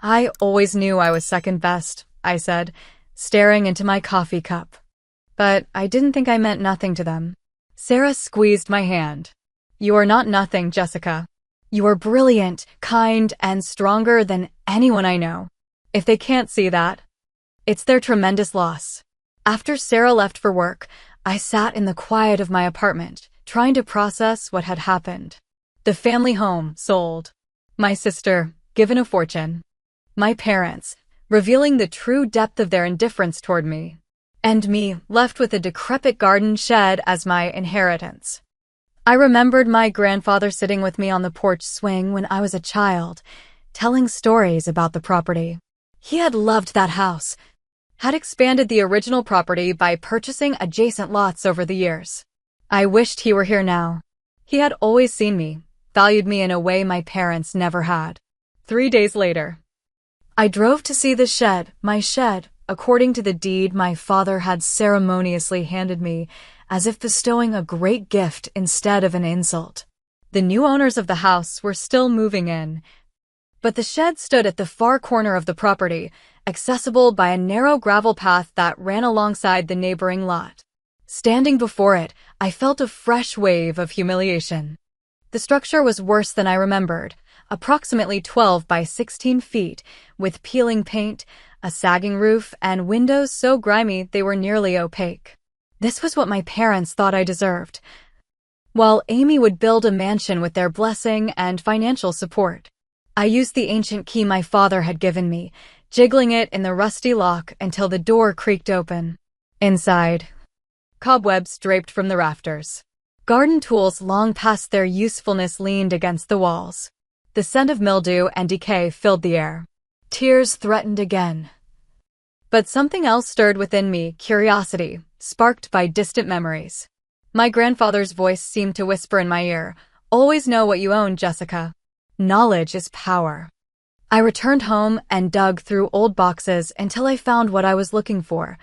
I always knew I was second best, I said, staring into my coffee cup. But I didn't think I meant nothing to them. Sarah squeezed my hand. You are not nothing, Jessica. You are brilliant, kind, and stronger than anyone I know. If they can't see that, it's their tremendous loss. After Sarah left for work, I sat in the quiet of my apartment, trying to process what had happened. The family home sold. My sister, given a fortune. My parents, revealing the true depth of their indifference toward me. And me, left with a decrepit garden shed as my inheritance. I remembered my grandfather sitting with me on the porch swing when I was a child, telling stories about the property. He had loved that house, had expanded the original property by purchasing adjacent lots over the years. I wished he were here now. He had always seen me, valued me in a way my parents never had. 3 days later, I drove to see the shed, my shed, according to the deed my father had ceremoniously handed me, as if bestowing a great gift instead of an insult. The new owners of the house were still moving in, but the shed stood at the far corner of the property, accessible by a narrow gravel path that ran alongside the neighboring lot. Standing before it, I felt a fresh wave of humiliation. The structure was worse than I remembered, approximately 12 by 16 feet, with peeling paint, a sagging roof, and windows so grimy they were nearly opaque. This was what my parents thought I deserved, while Amy would build a mansion with their blessing and financial support. I used the ancient key my father had given me, jiggling it in the rusty lock until the door creaked open. Inside, cobwebs draped from the rafters. Garden tools long past their usefulness leaned against the walls. The scent of mildew and decay filled the air. Tears threatened again. But something else stirred within me, curiosity, sparked by distant memories. My grandfather's voice seemed to whisper in my ear, "Always know what you own, Jessica. Knowledge is power." I returned home and dug through old boxes until I found what I was looking for,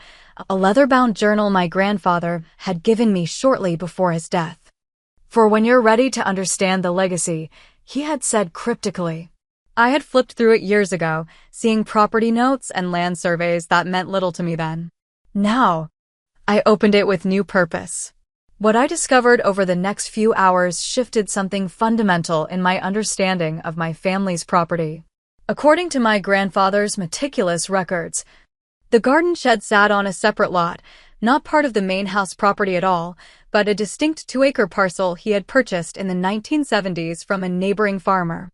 a leather-bound journal my grandfather had given me shortly before his death. For when you're ready to understand the legacy, he had said cryptically. I had flipped through it years ago, seeing property notes and land surveys that meant little to me then. Now, I opened it with new purpose. What I discovered over the next few hours shifted something fundamental in my understanding of my family's property. According to my grandfather's meticulous records, the garden shed sat on a separate lot, not part of the main house property at all, but a distinct 2-acre parcel he had purchased in the 1970s from a neighboring farmer.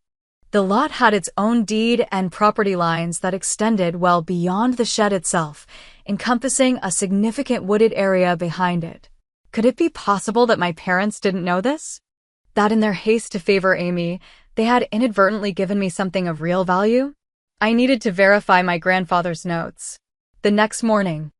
The lot had its own deed and property lines that extended well beyond the shed itself, encompassing a significant wooded area behind it. Could it be possible that my parents didn't know this? That in their haste to favor Amy, they had inadvertently given me something of real value? I needed to verify my grandfather's notes. The next morning,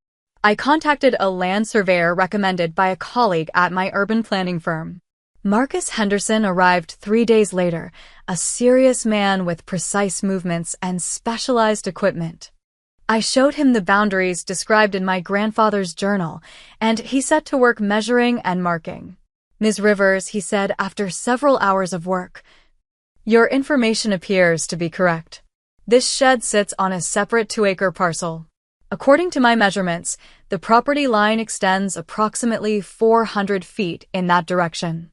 I contacted a land surveyor recommended by a colleague at my urban planning firm. Marcus Henderson arrived 3 days later, a serious man with precise movements and specialized equipment. I showed him the boundaries described in my grandfather's journal, and he set to work measuring and marking. Ms. Rivers, he said after several hours of work, your information appears to be correct. This shed sits on a separate 2-acre parcel. According to my measurements, the property line extends approximately 400 feet in that direction.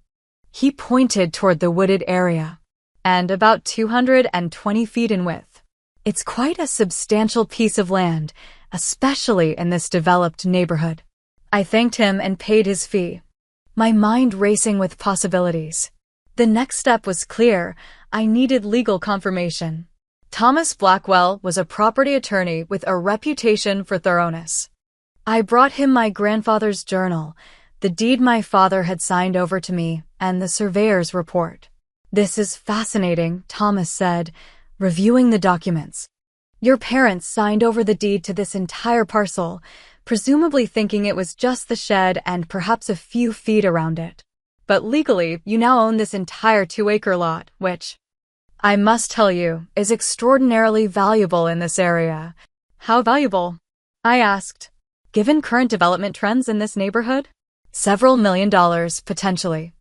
He pointed toward the wooded area, and about 220 feet in width. It's quite a substantial piece of land, especially in this developed neighborhood. I thanked him and paid his fee, my mind racing with possibilities. The next step was clear. I needed legal confirmation. Thomas Blackwell was a property attorney with a reputation for thoroughness. I brought him my grandfather's journal, the deed my father had signed over to me, and the surveyor's report. This is fascinating, Thomas said, reviewing the documents. Your parents signed over the deed to this entire parcel, presumably thinking it was just the shed and perhaps a few feet around it. But legally, you now own this entire 2-acre lot, which, I must tell you, is extraordinarily valuable in this area. How valuable? I asked. Given current development trends in this neighborhood? Several $1 million, potentially.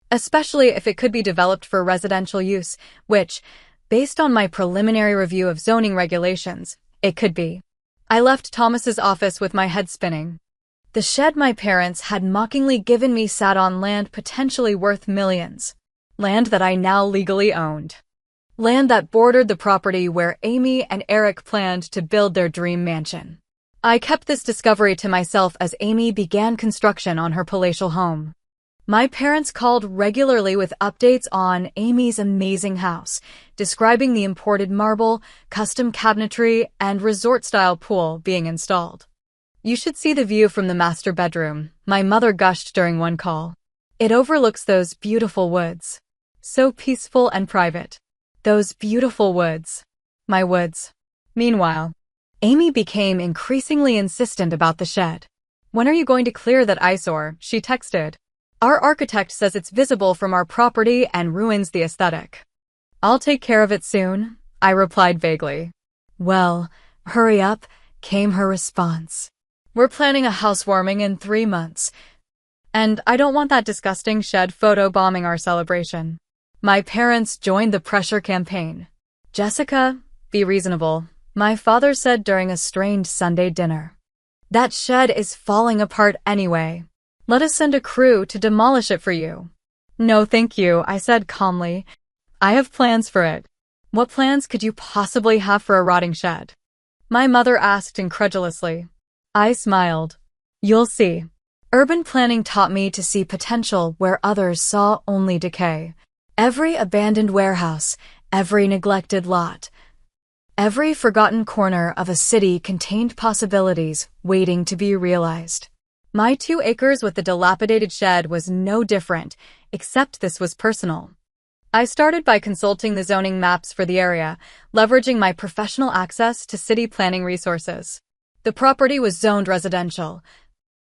Especially if it could be developed for residential use, which, based on my preliminary review of zoning regulations, it could be. I left Thomas's office with my head spinning. The shed my parents had mockingly given me sat on land potentially worth millions. Land that I now legally owned. Land that bordered the property where Amy and Eric planned to build their dream mansion. I kept this discovery to myself as Amy began construction on her palatial home. My parents called regularly with updates on Amy's amazing house, describing the imported marble, custom cabinetry, and resort-style pool being installed. You should see the view from the master bedroom, my mother gushed during one call. It overlooks those beautiful woods. So peaceful and private. Those beautiful woods. My woods. Meanwhile, Amy became increasingly insistent about the shed. When are you going to clear that eyesore? She texted. Our architect says it's visible from our property and ruins the aesthetic. I'll take care of it soon, I replied vaguely. Well, hurry up, came her response. We're planning a housewarming in 3 months, and I don't want that disgusting shed photo bombing our celebration. My parents joined the pressure campaign. Jessica, be reasonable, my father said during a strained Sunday dinner. That shed is falling apart anyway. Let us send a crew to demolish it for you. No, thank you, I said calmly. I have plans for it. What plans could you possibly have for a rotting shed? My mother asked incredulously. I smiled. You'll see. Urban planning taught me to see potential where others saw only decay. Every abandoned warehouse, every neglected lot, every forgotten corner of a city contained possibilities waiting to be realized. My 2 acres with the dilapidated shed was no different, except this was personal. I started by consulting the zoning maps for the area, leveraging my professional access to city planning resources. The property was zoned residential,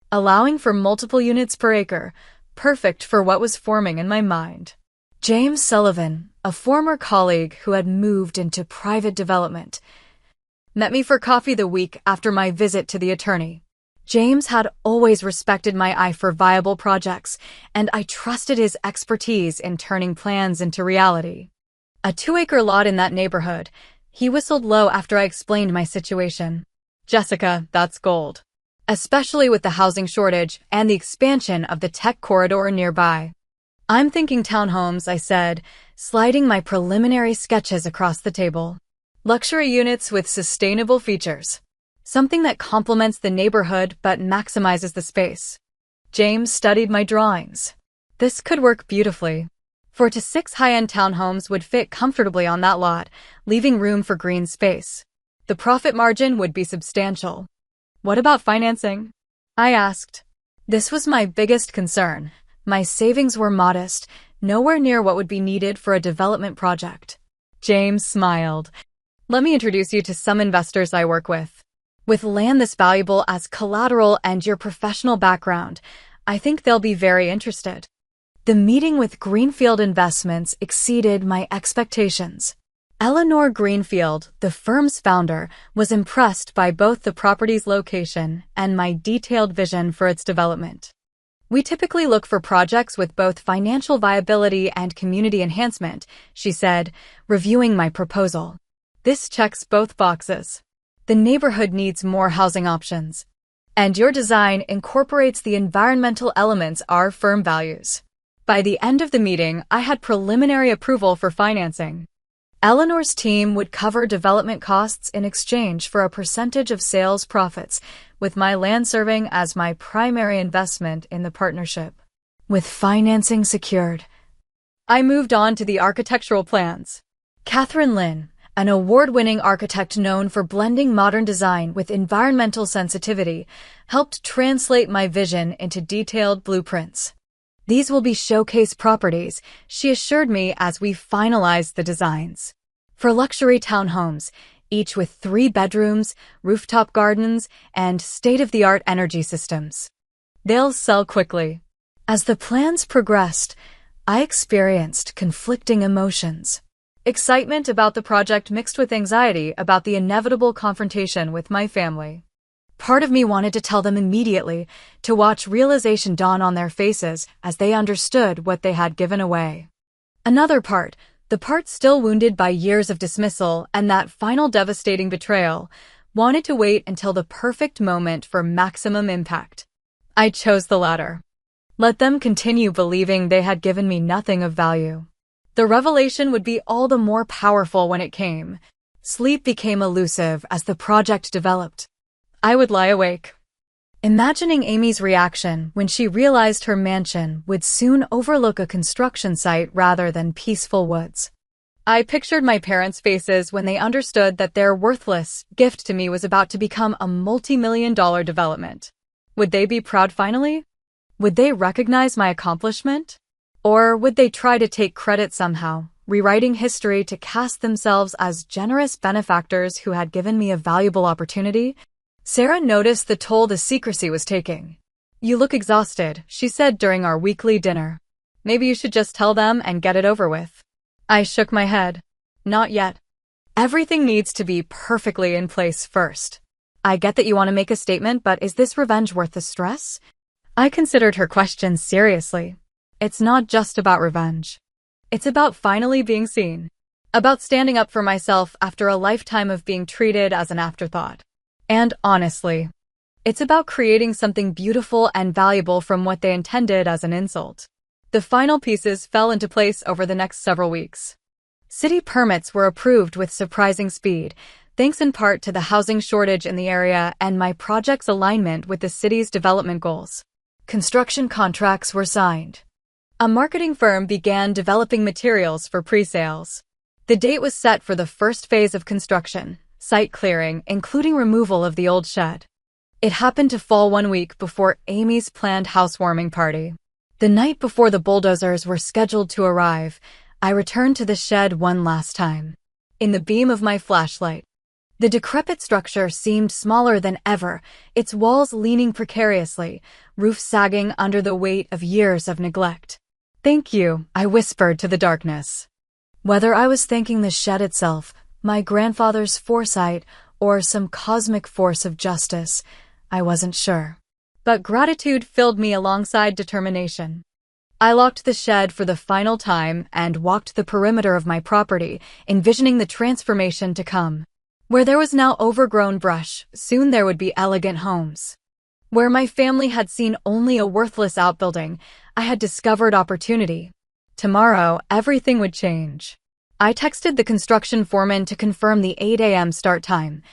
allowing for multiple units per acre, perfect for what was forming in my mind. James Sullivan, a former colleague who had moved into private development, met me for coffee the week after my visit to the attorney. James had always respected my eye for viable projects, and I trusted his expertise in turning plans into reality. A 2-acre lot in that neighborhood. He whistled low after I explained my situation. Jessica, that's gold. Especially with the housing shortage and the expansion of the tech corridor nearby. I'm thinking townhomes, I said, sliding my preliminary sketches across the table. Luxury units with sustainable features. Something that complements the neighborhood but maximizes the space. James studied my drawings. This could work beautifully. 4 to 6 high-end townhomes would fit comfortably on that lot, leaving room for green space. The profit margin would be substantial. What about financing? I asked. This was my biggest concern. My savings were modest, nowhere near what would be needed for a development project. James smiled. Let me introduce you to some investors I work with. With land this valuable as collateral and your professional background, I think they'll be very interested. The meeting with Greenfield Investments exceeded my expectations. Eleanor Greenfield, the firm's founder, was impressed by both the property's location and my detailed vision for its development. We typically look for projects with both financial viability and community enhancement, she said, reviewing my proposal. This checks both boxes. The neighborhood needs more housing options. And your design incorporates the environmental elements our firm values. By the end of the meeting, I had preliminary approval for financing. Eleanor's team would cover development costs in exchange for a percentage of sales profits, with my land serving as my primary investment in the partnership. With financing secured, I moved on to the architectural plans. Catherine Lin, an award-winning architect known for blending modern design with environmental sensitivity, helped translate my vision into detailed blueprints. These will be showcase properties, she assured me as we finalized the designs. For luxury townhomes, each with 3 bedrooms, rooftop gardens, and state-of-the-art energy systems. They'll sell quickly. As the plans progressed, I experienced conflicting emotions. Excitement about the project mixed with anxiety about the inevitable confrontation with my family. Part of me wanted to tell them immediately, to watch realization dawn on their faces as they understood what they had given away. Another part, the part still wounded by years of dismissal and that final devastating betrayal, wanted to wait until the perfect moment for maximum impact. I chose the latter. Let them continue believing they had given me nothing of value. The revelation would be all the more powerful when it came. Sleep became elusive as the project developed. I would lie awake, imagining Amy's reaction when she realized her mansion would soon overlook a construction site rather than peaceful woods. I pictured my parents' faces when they understood that their worthless gift to me was about to become a multi-million-dollar development. Would they be proud finally? Would they recognize my accomplishment? Or would they try to take credit somehow, rewriting history to cast themselves as generous benefactors who had given me a valuable opportunity? Sarah noticed the toll the secrecy was taking. You look exhausted, she said during our weekly dinner. Maybe you should just tell them and get it over with. I shook my head. Not yet. Everything needs to be perfectly in place first. I get that you want to make a statement, but is this revenge worth the stress? I considered her question seriously. It's not just about revenge. It's about finally being seen. About standing up for myself after a lifetime of being treated as an afterthought. And honestly, it's about creating something beautiful and valuable from what they intended as an insult. The final pieces fell into place over the next several weeks. City permits were approved with surprising speed, thanks in part to the housing shortage in the area and my project's alignment with the city's development goals. Construction contracts were signed. A marketing firm began developing materials for pre-sales. The date was set for the first phase of construction, site clearing, including removal of the old shed. It happened to fall 1 week before Amy's planned housewarming party. The night before the bulldozers were scheduled to arrive, I returned to the shed one last time. In the beam of my flashlight, the decrepit structure seemed smaller than ever, its walls leaning precariously, roof sagging under the weight of years of neglect. Thank you, I whispered to the darkness. Whether I was thanking the shed itself, my grandfather's foresight, or some cosmic force of justice, I wasn't sure. but gratitude filled me alongside determination. I locked the shed for the final time and walked the perimeter of my property, envisioning the transformation to come. Where there was now overgrown brush, soon there would be elegant homes. Where my family had seen only a worthless outbuilding, I had discovered opportunity. Tomorrow, everything would change. I texted the construction foreman to confirm the 8 a.m. start time,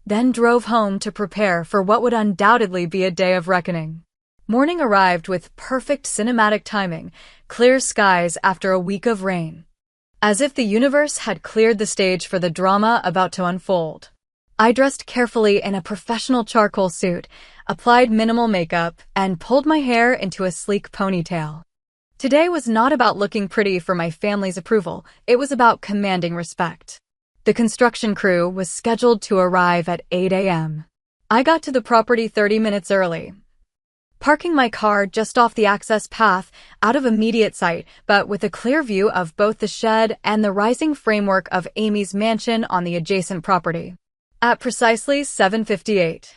then drove home to prepare for what would undoubtedly be a day of reckoning. Morning arrived with perfect cinematic timing, clear skies after a week of rain. As if the universe had cleared the stage for the drama about to unfold. I dressed carefully in a professional charcoal suit, applied minimal makeup, and pulled my hair into a sleek ponytail. Today was not about looking pretty for my family's approval, it was about commanding respect. The construction crew was scheduled to arrive at 8 a.m. I got to the property 30 minutes early, parking my car just off the access path, out of immediate sight, but with a clear view of both the shed and the rising framework of Amy's mansion on the adjacent property. At precisely 7:58,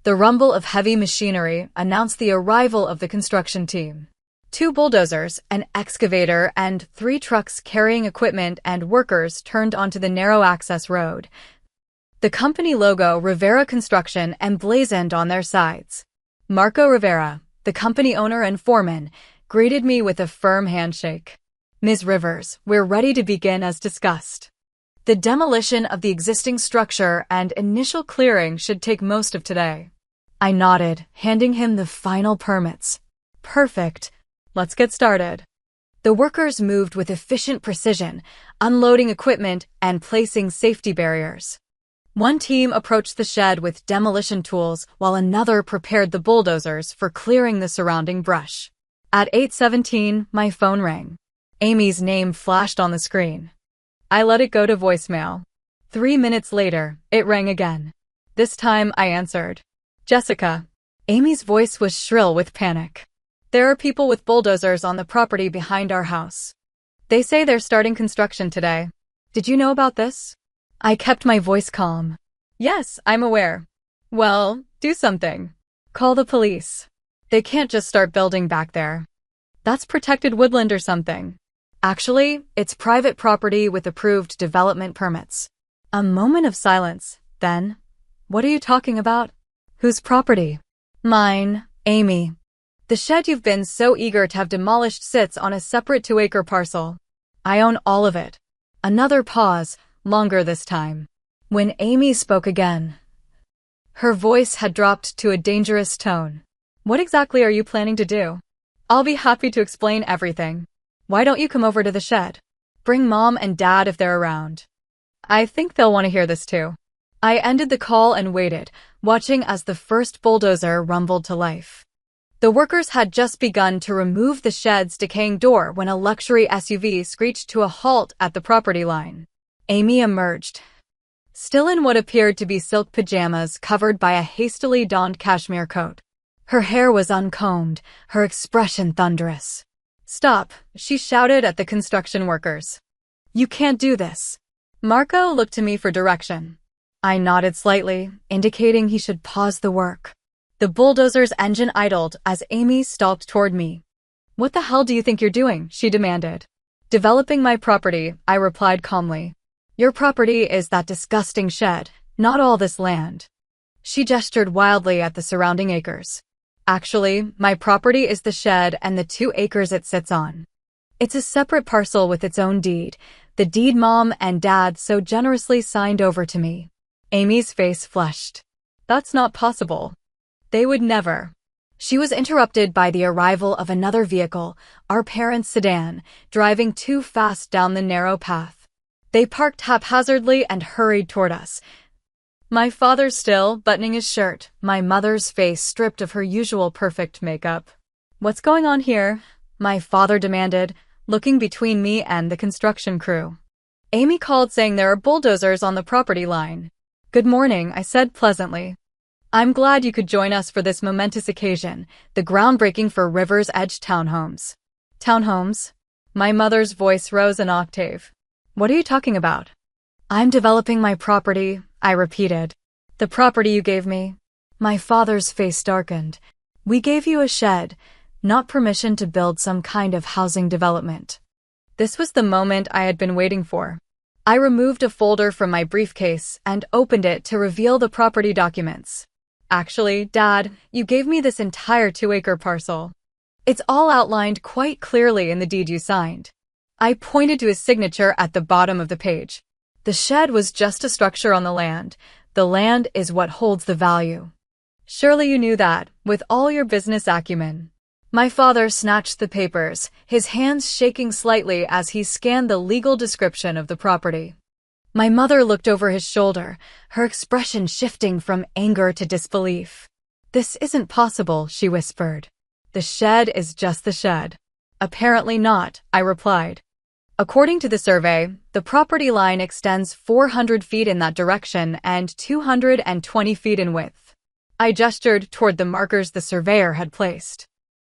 the rumble of heavy machinery announced the arrival of the construction team. 2 bulldozers, an excavator, and 3 trucks carrying equipment and workers turned onto the narrow access road. The company logo Rivera Construction emblazoned on their sides. Marco Rivera, the company owner and foreman, greeted me with a firm handshake. "Ms. Rivers, we're ready to begin as discussed. The demolition of the existing structure and initial clearing should take most of today." I nodded, handing him the final permits. "Perfect. Let's get started." The workers moved with efficient precision, unloading equipment and placing safety barriers. One team approached the shed with demolition tools while another prepared the bulldozers for clearing the surrounding brush. At 8:17, my phone rang. Amy's name flashed on the screen. I let it go to voicemail. 3 minutes later, it rang again. This time I answered. "Jessica." Amy's voice was shrill with panic. "There are people with bulldozers on the property behind our house. They say they're starting construction today. Did you know about this?" I kept my voice calm. "Yes, I'm aware." "Well, do something. Call the police. They can't just start building back there. That's protected woodland or something. Actually, it's private property with approved development permits." A moment of silence. Then, "What are you talking about?" "Whose property?" "Mine, Amy. The shed you've been so eager to have demolished sits on a separate 2-acre parcel. I own all of it." Another pause, longer this time. When Amy spoke again, her voice had dropped to a dangerous tone. "What exactly are you planning to do?" "I'll be happy to explain everything. Why don't you come over to the shed? Bring Mom and Dad if they're around. I think they'll want to hear this too." I ended the call and waited, watching as the first bulldozer rumbled to life. The workers had just begun to remove the shed's decaying door when a luxury SUV screeched to a halt at the property line. Amy emerged, still in what appeared to be silk pajamas covered by a hastily donned cashmere coat. Her hair was uncombed, her expression thunderous. "Stop," she shouted at the construction workers. "You can't do this." Marco looked to me for direction. I nodded slightly, indicating he should pause the work. The bulldozer's engine idled as Amy stalked toward me. "What the hell do you think you're doing?" she demanded. "Developing my property," I replied calmly. "Your property is that disgusting shed, not all this land." She gestured wildly at the surrounding acres. "Actually, my property is the shed and the 2 acres it sits on. It's a separate parcel with its own deed, the deed Mom and Dad so generously signed over to me." Amy's face flushed. "That's not possible. They would never." She was interrupted by the arrival of another vehicle, our parents' sedan, driving too fast down the narrow path. They parked haphazardly and hurried toward us. My father still buttoning his shirt, my mother's face stripped of her usual perfect makeup. "What's going on here?" my father demanded, looking between me and the construction crew. Amy called saying there are bulldozers on the property line. "Good morning," I said pleasantly. "I'm glad you could join us for this momentous occasion, the groundbreaking for Rivers Edge Townhomes." "Townhomes?" My mother's voice rose an octave. "What are you talking about?" "I'm developing my property," I repeated. "The property you gave me." My father's face darkened. We gave you a shed, not permission to build some kind of housing development. This was the moment I had been waiting for. I removed a folder from my briefcase and opened it to reveal the property documents. Actually, Dad, you gave me this entire 2-acre parcel. It's all outlined quite clearly in the deed you signed. I pointed to his signature at the bottom of the page. The shed was just a structure on the land. The land is what holds the value. Surely you knew that, with all your business acumen. My father snatched the papers, his hands shaking slightly as he scanned the legal description of the property. My mother looked over his shoulder, her expression shifting from anger to disbelief. "This isn't possible," she whispered. "The shed is just the shed." "Apparently not," I replied. "According to the survey, the property line extends 400 feet in that direction and 220 feet in width." I gestured toward the markers the surveyor had placed.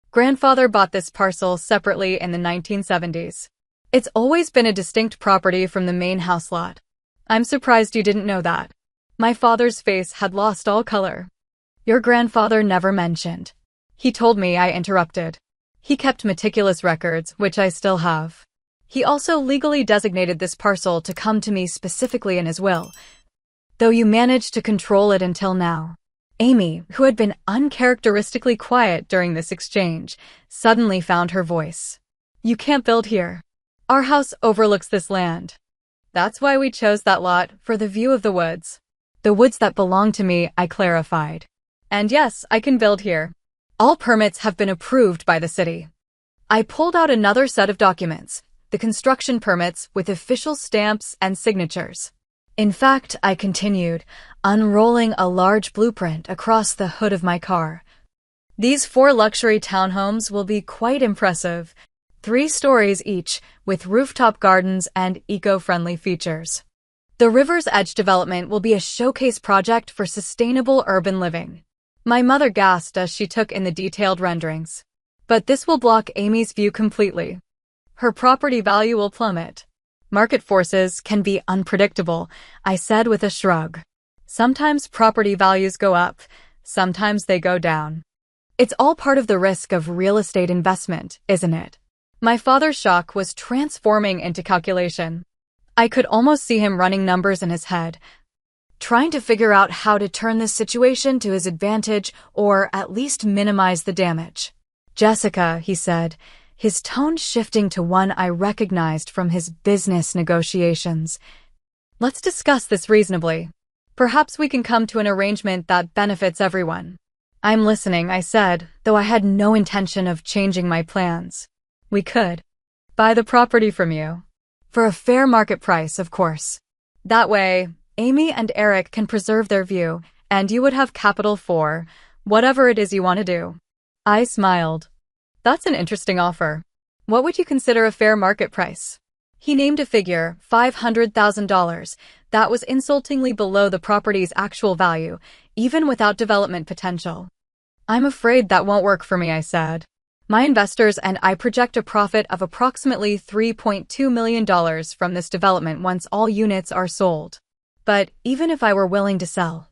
"Grandfather bought this parcel separately in the 1970s. It's always been a distinct property from the main house lot. I'm surprised you didn't know that." My father's face had lost all color. "Your grandfather never mentioned." "He told me," I interrupted. "He kept meticulous records, which I still have. He also legally designated this parcel to come to me specifically in his will, though you managed to control it until now." Amy, who had been uncharacteristically quiet during this exchange, suddenly found her voice. "You can't build here. Our house overlooks this land. That's why we chose that lot, for the view of the woods." "The woods that belong to me," I clarified. "And yes, I can build here. All permits have been approved by the city." I pulled out another set of documents, the construction permits with official stamps and signatures. "In fact," I continued, unrolling a large blueprint across the hood of my car, "these 4 luxury townhomes will be quite impressive, 3 stories each, with rooftop gardens and eco-friendly features. The River's Edge development will be a showcase project for sustainable urban living." My mother gasped as she took in the detailed renderings. "But this will block Amy's view completely. Her property value will plummet." "Market forces can be unpredictable," I said with a shrug. "Sometimes property values go up, sometimes they go down. It's all part of the risk of real estate investment, isn't it?" My father's shock was transforming into calculation. I could almost see him running numbers in his head, trying to figure out how to turn this situation to his advantage or at least minimize the damage. "Jessica," he said, his tone shifting to one I recognized from his business negotiations, "let's discuss this reasonably. Perhaps we can come to an arrangement that benefits everyone." "I'm listening," I said, though I had no intention of changing my plans. "We could buy the property from you. For a fair market price, of course. That way, Amy and Eric can preserve their view, and you would have capital for whatever it is you want to do." I smiled. "That's an interesting offer. What would you consider a fair market price?" He named a figure, $500,000, that was insultingly below the property's actual value, even without development potential. "I'm afraid that won't work for me," I said. "My investors and I project a profit of approximately $3.2 million from this development once all units are sold. But even if I were willing to sell,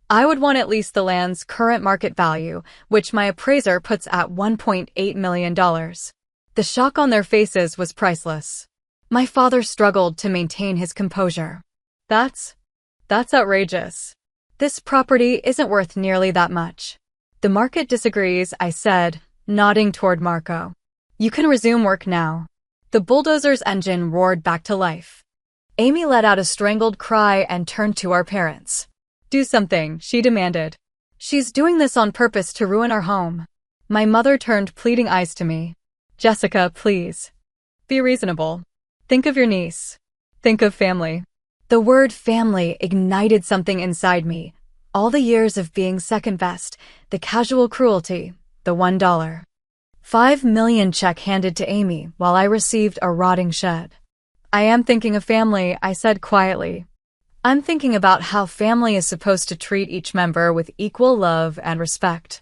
I would want at least the land's current market value, which my appraiser puts at $1.8 million. The shock on their faces was priceless. My father struggled to maintain his composure. That's outrageous. This property isn't worth nearly that much." "The market disagrees," I said, nodding toward Marco. "You can resume work now." The bulldozer's engine roared back to life. Amy let out a strangled cry and turned to our parents. "Do something," she demanded. "She's doing this on purpose to ruin our home." My mother turned pleading eyes to me. "Jessica, please. Be reasonable. Think of your niece. Think of family." The word family ignited something inside me. All the years of being second best, the casual cruelty, the $1. $5 million check handed to Amy while I received a rotting shed. "I am thinking of family," I said quietly. "I'm thinking about how family is supposed to treat each member with equal love and respect.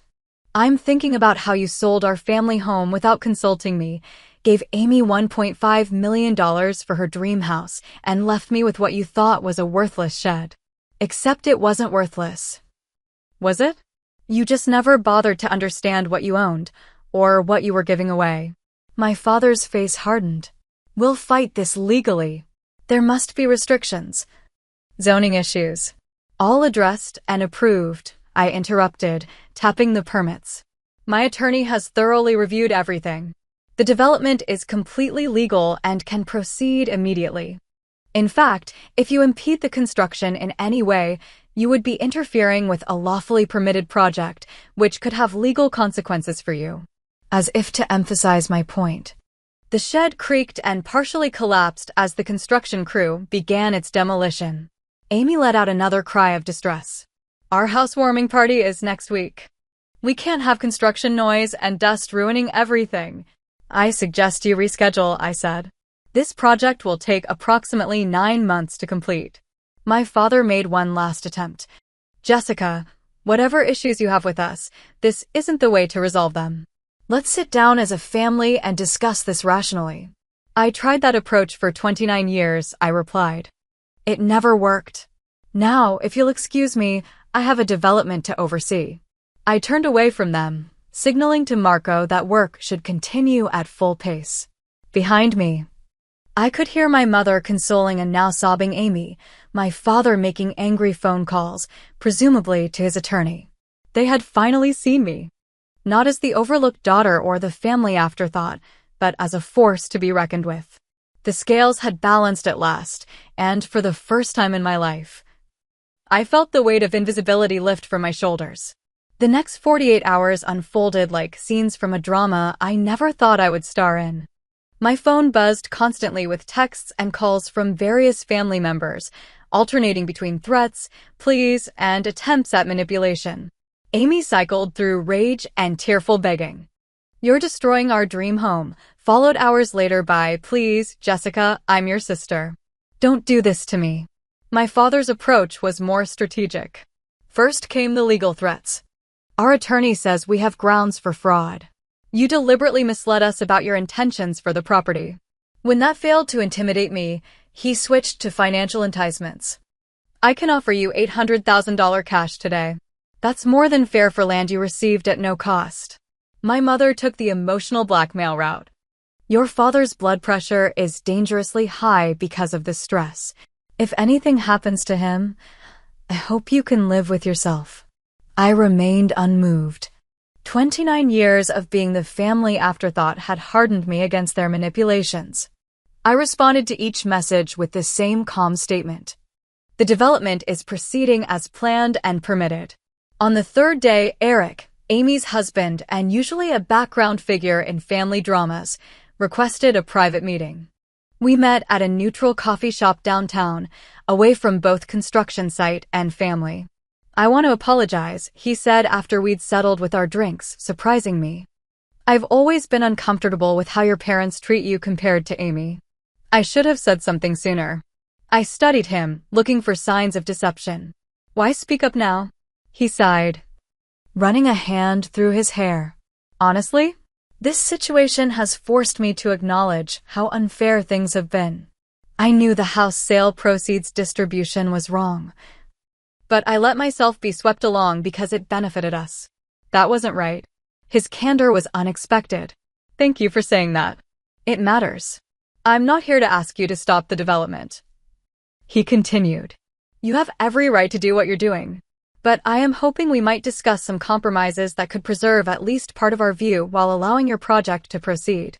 I'm thinking about how you sold our family home without consulting me, gave Amy $1.5 million for her dream house, and left me with what you thought was a worthless shed. Except it wasn't worthless. Was it?" You just never bothered to understand what you owned, or what you were giving away. My father's face hardened. We'll fight this legally. There must be restrictions. Zoning issues. All addressed and approved, I interrupted, tapping the permits. My attorney has thoroughly reviewed everything. The development is completely legal and can proceed immediately. In fact, if you impede the construction in any way, you would be interfering with a lawfully permitted project, which could have legal consequences for you. As if to emphasize my point. The shed creaked and partially collapsed as the construction crew began its demolition. Amy let out another cry of distress. Our housewarming party is next week. We can't have construction noise and dust ruining everything. I suggest you reschedule, I said. This project will take approximately 9 months to complete. My father made one last attempt. Jessica, whatever issues you have with us, this isn't the way to resolve them. Let's sit down as a family and discuss this rationally. I tried that approach for 29 years, I replied. It never worked. Now, if you'll excuse me, I have a development to oversee. I turned away from them, signaling to Marco that work should continue at full pace. Behind me, I could hear my mother consoling a now sobbing Amy, my father making angry phone calls, presumably to his attorney. They had finally seen me. Not as the overlooked daughter or the family afterthought, but as a force to be reckoned with. The scales had balanced at last, and for the first time in my life, I felt the weight of invisibility lift from my shoulders. The next 48 hours unfolded like scenes from a drama I never thought I would star in. My phone buzzed constantly with texts and calls from various family members, alternating between threats, pleas, and attempts at manipulation. Amy cycled through rage and tearful begging. You're destroying our dream home, followed hours later by, please, Jessica, I'm your sister. Don't do this to me. My father's approach was more strategic. First came the legal threats. Our attorney says we have grounds for fraud. You deliberately misled us about your intentions for the property. When that failed to intimidate me, he switched to financial enticements. I can offer you $800,000 cash today. That's more than fair for land you received at no cost. My mother took the emotional blackmail route. Your father's blood pressure is dangerously high because of this stress. If anything happens to him, I hope you can live with yourself. I remained unmoved. 29 years of being the family afterthought had hardened me against their manipulations. I responded to each message with the same calm statement. The development is proceeding as planned and permitted. On the third day, Eric, Amy's husband and usually a background figure in family dramas, requested a private meeting. We met at a neutral coffee shop downtown, away from both construction site and family. I want to apologize, he said after we'd settled with our drinks, surprising me. I've always been uncomfortable with how your parents treat you compared to Amy. I should have said something sooner. I studied him, looking for signs of deception. Why speak up now? He sighed, running a hand through his hair. Honestly, this situation has forced me to acknowledge how unfair things have been. I knew the house sale proceeds distribution was wrong, but I let myself be swept along because it benefited us. That wasn't right. His candor was unexpected. Thank you for saying that. It matters. I'm not here to ask you to stop the development. He continued. You have every right to do what you're doing. But I am hoping we might discuss some compromises that could preserve at least part of our view while allowing your project to proceed.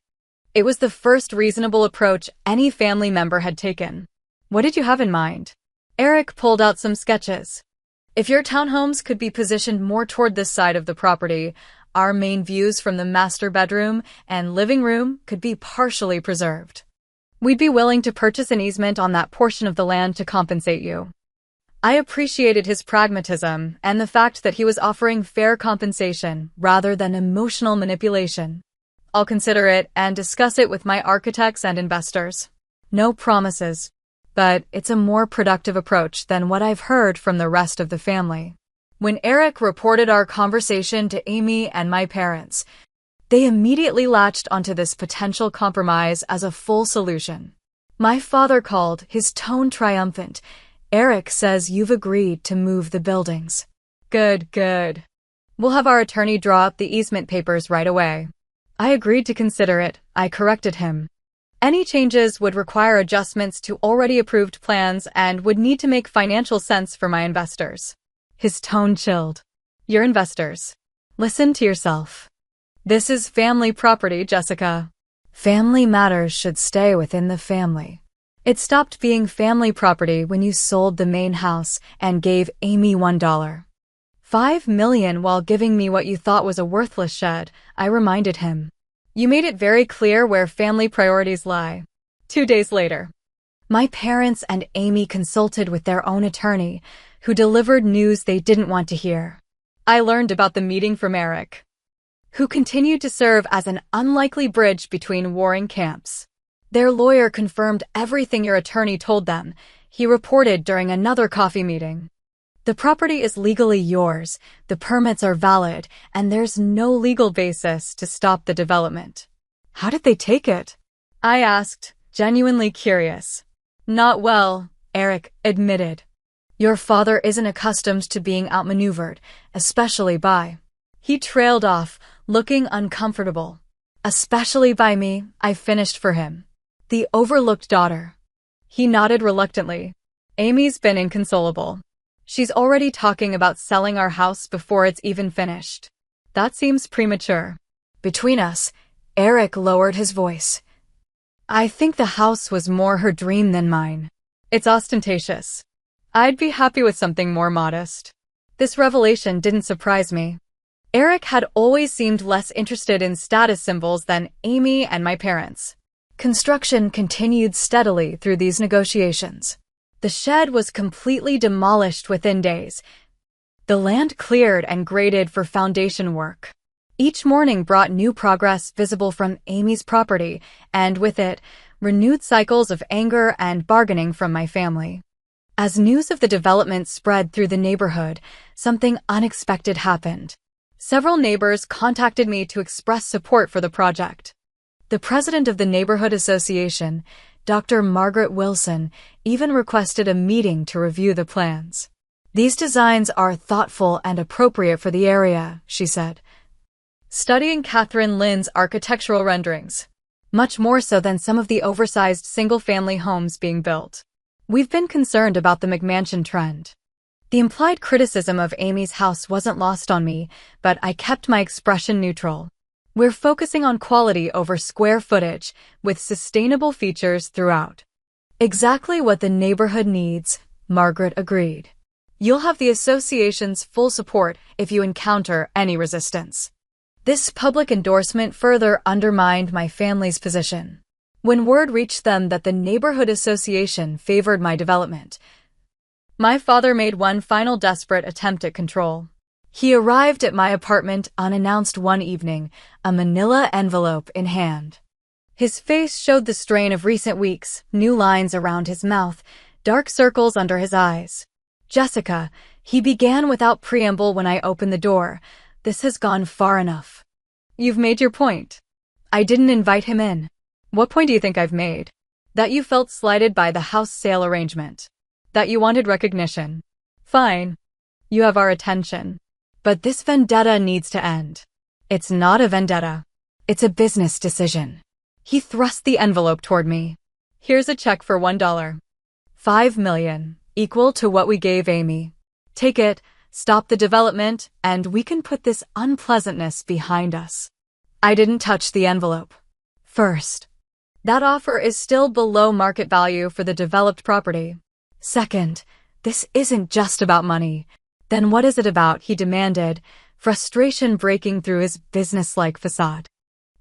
It was the first reasonable approach any family member had taken. What did you have in mind? Eric pulled out some sketches. If your townhomes could be positioned more toward this side of the property, our main views from the master bedroom and living room could be partially preserved. We'd be willing to purchase an easement on that portion of the land to compensate you. I appreciated his pragmatism and the fact that he was offering fair compensation rather than emotional manipulation. I'll consider it and discuss it with my architects and investors. No promises, but it's a more productive approach than what I've heard from the rest of the family. When Eric reported our conversation to Amy and my parents, they immediately latched onto this potential compromise as a full solution. My father called, his tone triumphant. Eric says you've agreed to move the buildings. Good, good. We'll have our attorney draw up the easement papers right away. I agreed to consider it. I corrected him. Any changes would require adjustments to already approved plans and would need to make financial sense for my investors. His tone chilled. Your investors. Listen to yourself. This is family property, Jessica. Family matters should stay within the family. It stopped being family property when you sold the main house and gave Amy $1. $5 million while giving me what you thought was a worthless shed, I reminded him. You made it very clear where family priorities lie. 2 days later, my parents and Amy consulted with their own attorney, who delivered news they didn't want to hear. I learned about the meeting from Eric, who continued to serve as an unlikely bridge between warring camps. Their lawyer confirmed everything your attorney told them, he reported during another coffee meeting. The property is legally yours, the permits are valid, and there's no legal basis to stop the development. How did they take it? I asked, genuinely curious. Not well, Eric admitted. Your father isn't accustomed to being outmaneuvered, especially by... He trailed off, looking uncomfortable. Especially by me, I finished for him. The overlooked daughter. He nodded reluctantly. Amy's been inconsolable. She's already talking about selling our house before it's even finished. That seems premature. Between us, Eric lowered his voice. I think the house was more her dream than mine. It's ostentatious. I'd be happy with something more modest. This revelation didn't surprise me. Eric had always seemed less interested in status symbols than Amy and my parents. Construction continued steadily through these negotiations. The shed was completely demolished within days. The land cleared and graded for foundation work. Each morning brought new progress visible from Amy's property, and with it, renewed cycles of anger and bargaining from my family. As news of the development spread through the neighborhood, something unexpected happened. Several neighbors contacted me to express support for the project. The president of the neighborhood association, Dr. Margaret Wilson, even requested a meeting to review the plans. These designs are thoughtful and appropriate for the area, she said, studying Catherine Lynn's architectural renderings, much more so than some of the oversized single-family homes being built. We've been concerned about the McMansion trend. The implied criticism of Amy's house wasn't lost on me, but I kept my expression neutral. We're focusing on quality over square footage, with sustainable features throughout. Exactly what the neighborhood needs, Margaret agreed. You'll have the association's full support if you encounter any resistance. This public endorsement further undermined my family's position. When word reached them that the neighborhood association favored my development, my father made one final desperate attempt at control. He arrived at my apartment unannounced one evening, a manila envelope in hand. His face showed the strain of recent weeks, new lines around his mouth, dark circles under his eyes. Jessica, he began without preamble when I opened the door. This has gone far enough. You've made your point. I didn't invite him in. What point do you think I've made? That you felt slighted by the house sale arrangement. That you wanted recognition. Fine. You have our attention. But this vendetta needs to end. It's not a vendetta. It's a business decision. He thrust the envelope toward me. Here's a check for $1. $5 million, equal to what we gave Amy. Take it, stop the development, and we can put this unpleasantness behind us. I didn't touch the envelope. First, that offer is still below market value for the developed property. Second, this isn't just about money. Then what is it about, he demanded, frustration breaking through his business-like facade.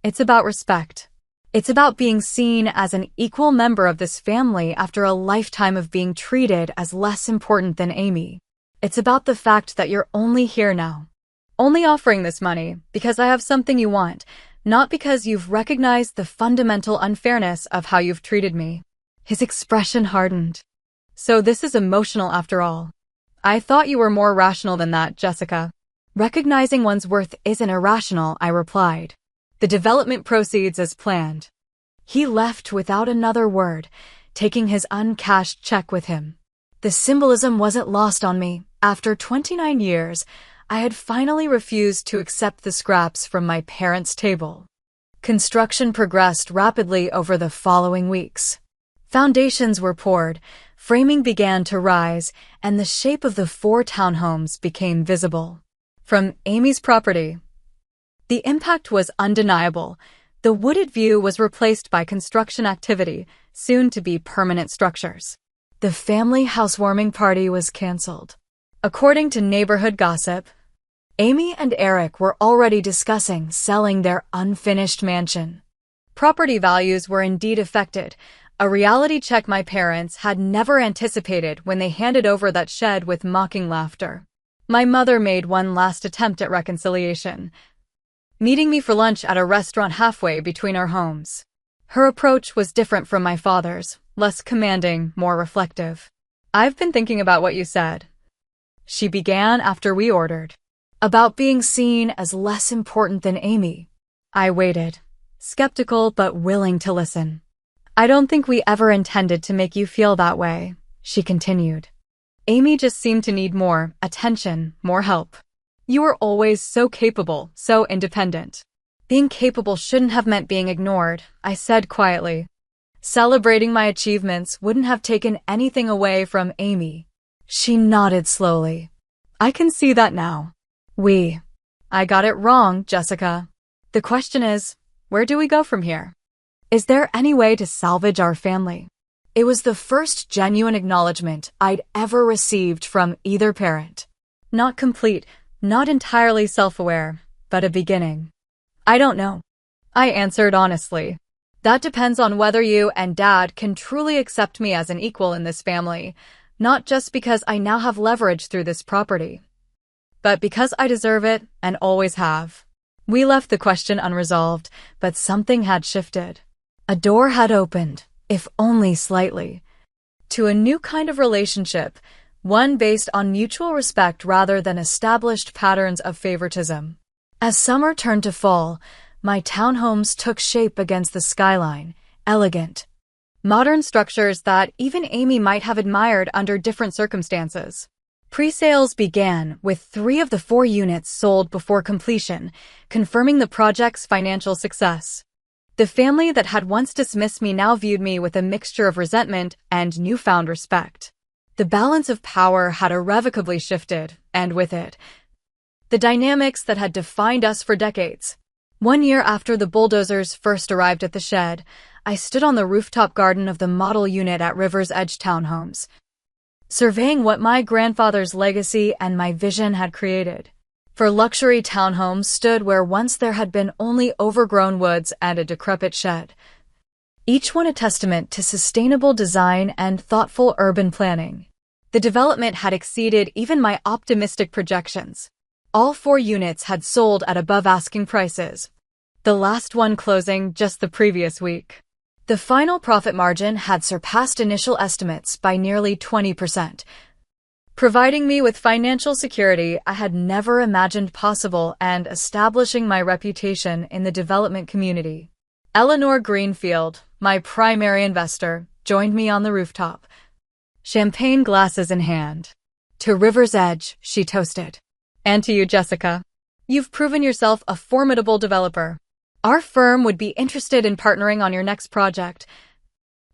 It's about respect. It's about being seen as an equal member of this family after a lifetime of being treated as less important than Amy. It's about the fact that you're only here now. Only offering this money because I have something you want, not because you've recognized the fundamental unfairness of how you've treated me. His expression hardened. So this is emotional after all. I thought you were more rational than that, Jessica. Recognizing one's worth isn't irrational, I replied. The development proceeds as planned. He left without another word, taking his uncashed check with him. The symbolism wasn't lost on me. After 29 years, I had finally refused to accept the scraps from my parents' table. Construction progressed rapidly over the following weeks. Foundations were poured, framing began to rise, and the shape of the 4 townhomes became visible. From Amy's property, the impact was undeniable. The wooded view was replaced by construction activity, soon to be permanent structures. The family housewarming party was canceled. According to neighborhood gossip, Amy and Eric were already discussing selling their unfinished mansion. Property values were indeed affected, a reality check my parents had never anticipated when they handed over that shed with mocking laughter. My mother made one last attempt at reconciliation, meeting me for lunch at a restaurant halfway between our homes. Her approach was different from my father's, less commanding, more reflective. "I've been thinking about what you said," she began after we ordered, "about being seen as less important than Amy." I waited, skeptical but willing to listen. "I don't think we ever intended to make you feel that way," she continued. "Amy just seemed to need more attention, more help. You were always so capable, so independent." "Being capable shouldn't have meant being ignored," I said quietly. "Celebrating my achievements wouldn't have taken anything away from Amy." She nodded slowly. "I can see that now. I got it wrong, Jessica. The question is, where do we go from here? Is there any way to salvage our family?" It was the first genuine acknowledgement I'd ever received from either parent. Not complete, not entirely self-aware, but a beginning. "I don't know," I answered honestly. "That depends on whether you and Dad can truly accept me as an equal in this family, not just because I now have leverage through this property, but because I deserve it and always have." We left the question unresolved, but something had shifted. A door had opened, if only slightly, to a new kind of relationship, one based on mutual respect rather than established patterns of favoritism. As summer turned to fall, my townhomes took shape against the skyline, elegant, modern structures that even Amy might have admired under different circumstances. Pre-sales began, with 3 of the 4 units sold before completion, confirming the project's financial success. The family that had once dismissed me now viewed me with a mixture of resentment and newfound respect. The balance of power had irrevocably shifted, and with it, the dynamics that had defined us for decades. 1 year after the bulldozers first arrived at the shed, I stood on the rooftop garden of the model unit at River's Edge Townhomes, surveying what my grandfather's legacy and my vision had created. For luxury townhomes stood where once there had been only overgrown woods and a decrepit shed, each one a testament to sustainable design and thoughtful urban planning. The development had exceeded even my optimistic projections. All 4 units had sold at above asking prices, the last one closing just the previous week. The final profit margin had surpassed initial estimates by nearly 20%, providing me with financial security I had never imagined possible and establishing my reputation in the development community. Eleanor Greenfield, my primary investor, joined me on the rooftop, champagne glasses in hand. "To River's Edge," she toasted. "And to you, Jessica. You've proven yourself a formidable developer. Our firm would be interested in partnering on your next project,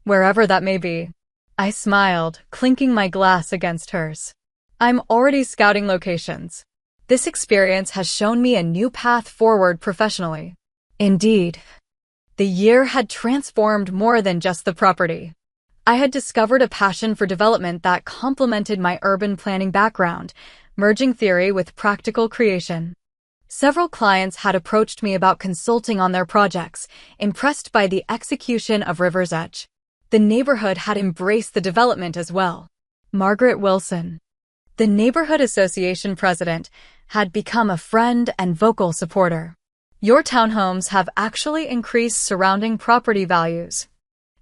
wherever that may be." I smiled, clinking my glass against hers. "I'm already scouting locations. This experience has shown me a new path forward professionally." Indeed, the year had transformed more than just the property. I had discovered a passion for development that complemented my urban planning background, merging theory with practical creation. Several clients had approached me about consulting on their projects, impressed by the execution of River's Edge. The neighborhood had embraced the development as well. Margaret Wilson, the neighborhood association president, had become a friend and vocal supporter. "Your townhomes have actually increased surrounding property values,"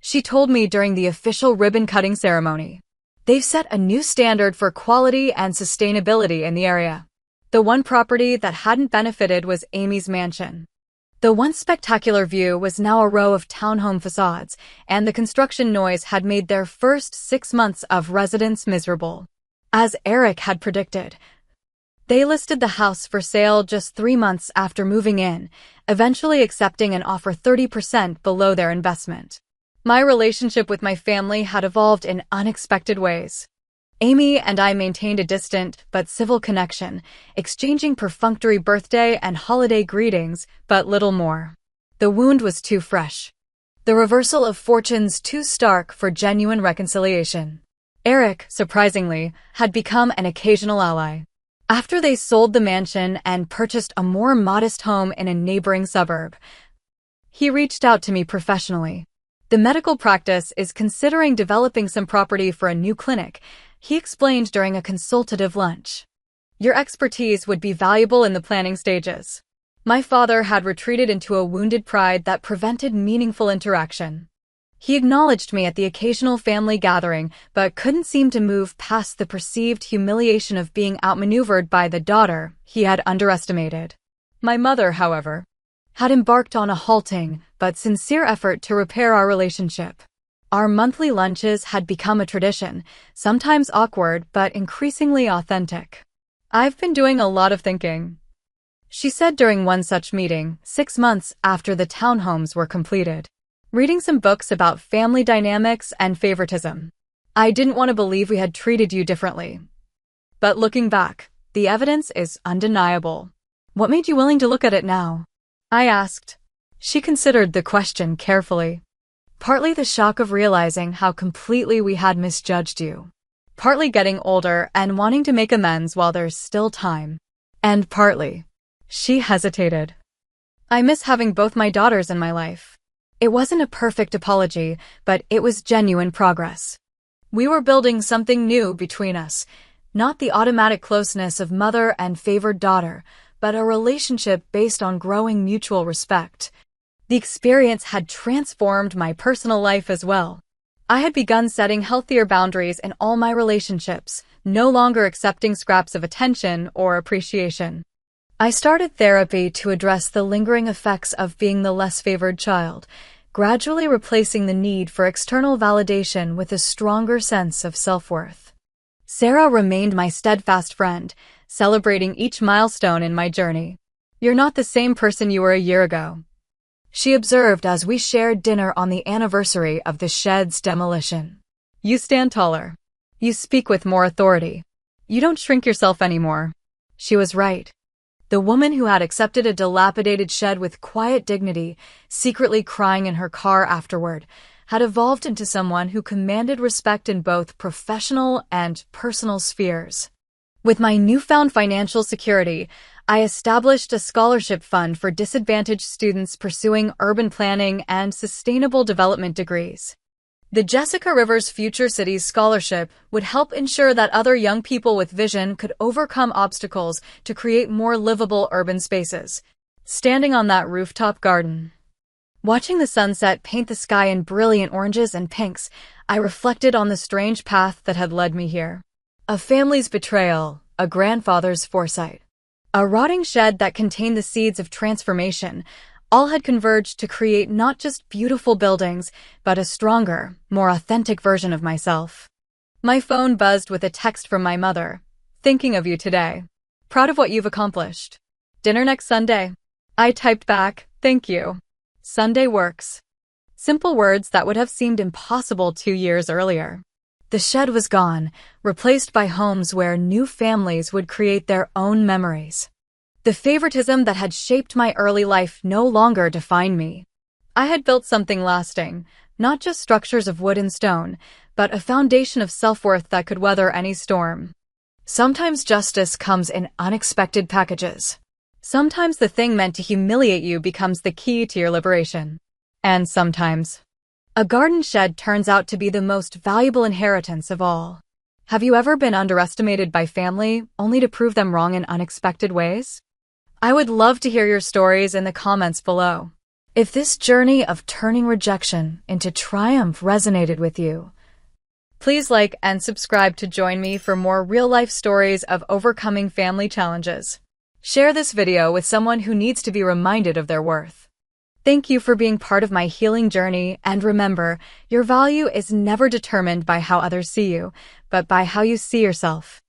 she told me during the official ribbon-cutting ceremony. "They've set a new standard for quality and sustainability in the area." The one property that hadn't benefited was Amy's mansion. The once spectacular view was now a row of townhome facades, and the construction noise had made their first 6 months of residence miserable. As Eric had predicted, They listed the house for sale just 3 months after moving in, eventually accepting an offer 30% below their investment. My relationship with my family had evolved in unexpected ways. Amy and I maintained a distant but civil connection, exchanging perfunctory birthday and holiday greetings, but little more. The wound was too fresh. The reversal of fortunes too stark for genuine reconciliation. Eric, surprisingly, had become an occasional ally. After they sold the mansion and purchased a more modest home in a neighboring suburb, he reached out to me professionally. The medical practice is considering developing some property for a new clinic, he explained during a consultative lunch. Your expertise would be valuable in the planning stages. My father had retreated into a wounded pride that prevented meaningful interaction. He acknowledged me at the occasional family gathering, but couldn't seem to move past the perceived humiliation of being outmaneuvered by the daughter he had underestimated. My mother, however, had embarked on a halting but sincere effort to repair our relationship. Our monthly lunches had become a tradition, sometimes awkward but increasingly authentic. I've been doing a lot of thinking, she said during one such meeting, 6 months after the townhomes were completed. Reading some books about family dynamics and favoritism. I didn't want to believe we had treated you differently. But looking back, the evidence is undeniable. What made you willing to look at it now? I asked. She considered the question carefully. Partly the shock of realizing how completely we had misjudged you. Partly getting older and wanting to make amends while there's still time. And partly, she hesitated. I miss having both my daughters in my life. It wasn't a perfect apology, but it was genuine progress. We were building something new between us, not the automatic closeness of mother and favored daughter, but a relationship based on growing mutual respect. The experience had transformed my personal life as well. I had begun setting healthier boundaries in all my relationships, no longer accepting scraps of attention or appreciation. I started therapy to address the lingering effects of being the less favored child, gradually replacing the need for external validation with a stronger sense of self-worth. Sarah remained my steadfast friend, celebrating each milestone in my journey. You're not the same person you were a year ago, she observed as we shared dinner on the anniversary of the shed's demolition. You stand taller. You speak with more authority. You don't shrink yourself anymore. She was right. The woman who had accepted a dilapidated shed with quiet dignity, secretly crying in her car afterward, had evolved into someone who commanded respect in both professional and personal spheres. With my newfound financial security, I established a scholarship fund for disadvantaged students pursuing urban planning and sustainable development degrees. The Jessica Rivers Future Cities Scholarship would help ensure that other young people with vision could overcome obstacles to create more livable urban spaces. Standing on that rooftop garden, watching the sunset paint the sky in brilliant oranges and pinks, I reflected on the strange path that had led me here. A family's betrayal, a grandfather's foresight, a rotting shed that contained the seeds of transformation, all had converged to create not just beautiful buildings, but a stronger, more authentic version of myself. My phone buzzed with a text from my mother. Thinking of you today. Proud of what you've accomplished. Dinner next Sunday. I typed back, thank you. Sunday works. Simple words that would have seemed impossible 2 years earlier. The shed was gone, replaced by homes where new families would create their own memories. The favoritism that had shaped my early life no longer defined me. I had built something lasting, not just structures of wood and stone, but a foundation of self-worth that could weather any storm. Sometimes justice comes in unexpected packages. Sometimes the thing meant to humiliate you becomes the key to your liberation. And sometimes, a garden shed turns out to be the most valuable inheritance of all. Have you ever been underestimated by family, only to prove them wrong in unexpected ways? I would love to hear your stories in the comments below. If this journey of turning rejection into triumph resonated with you, please like and subscribe to join me for more real-life stories of overcoming family challenges. Share this video with someone who needs to be reminded of their worth. Thank you for being part of my healing journey, and remember, your value is never determined by how others see you, but by how you see yourself.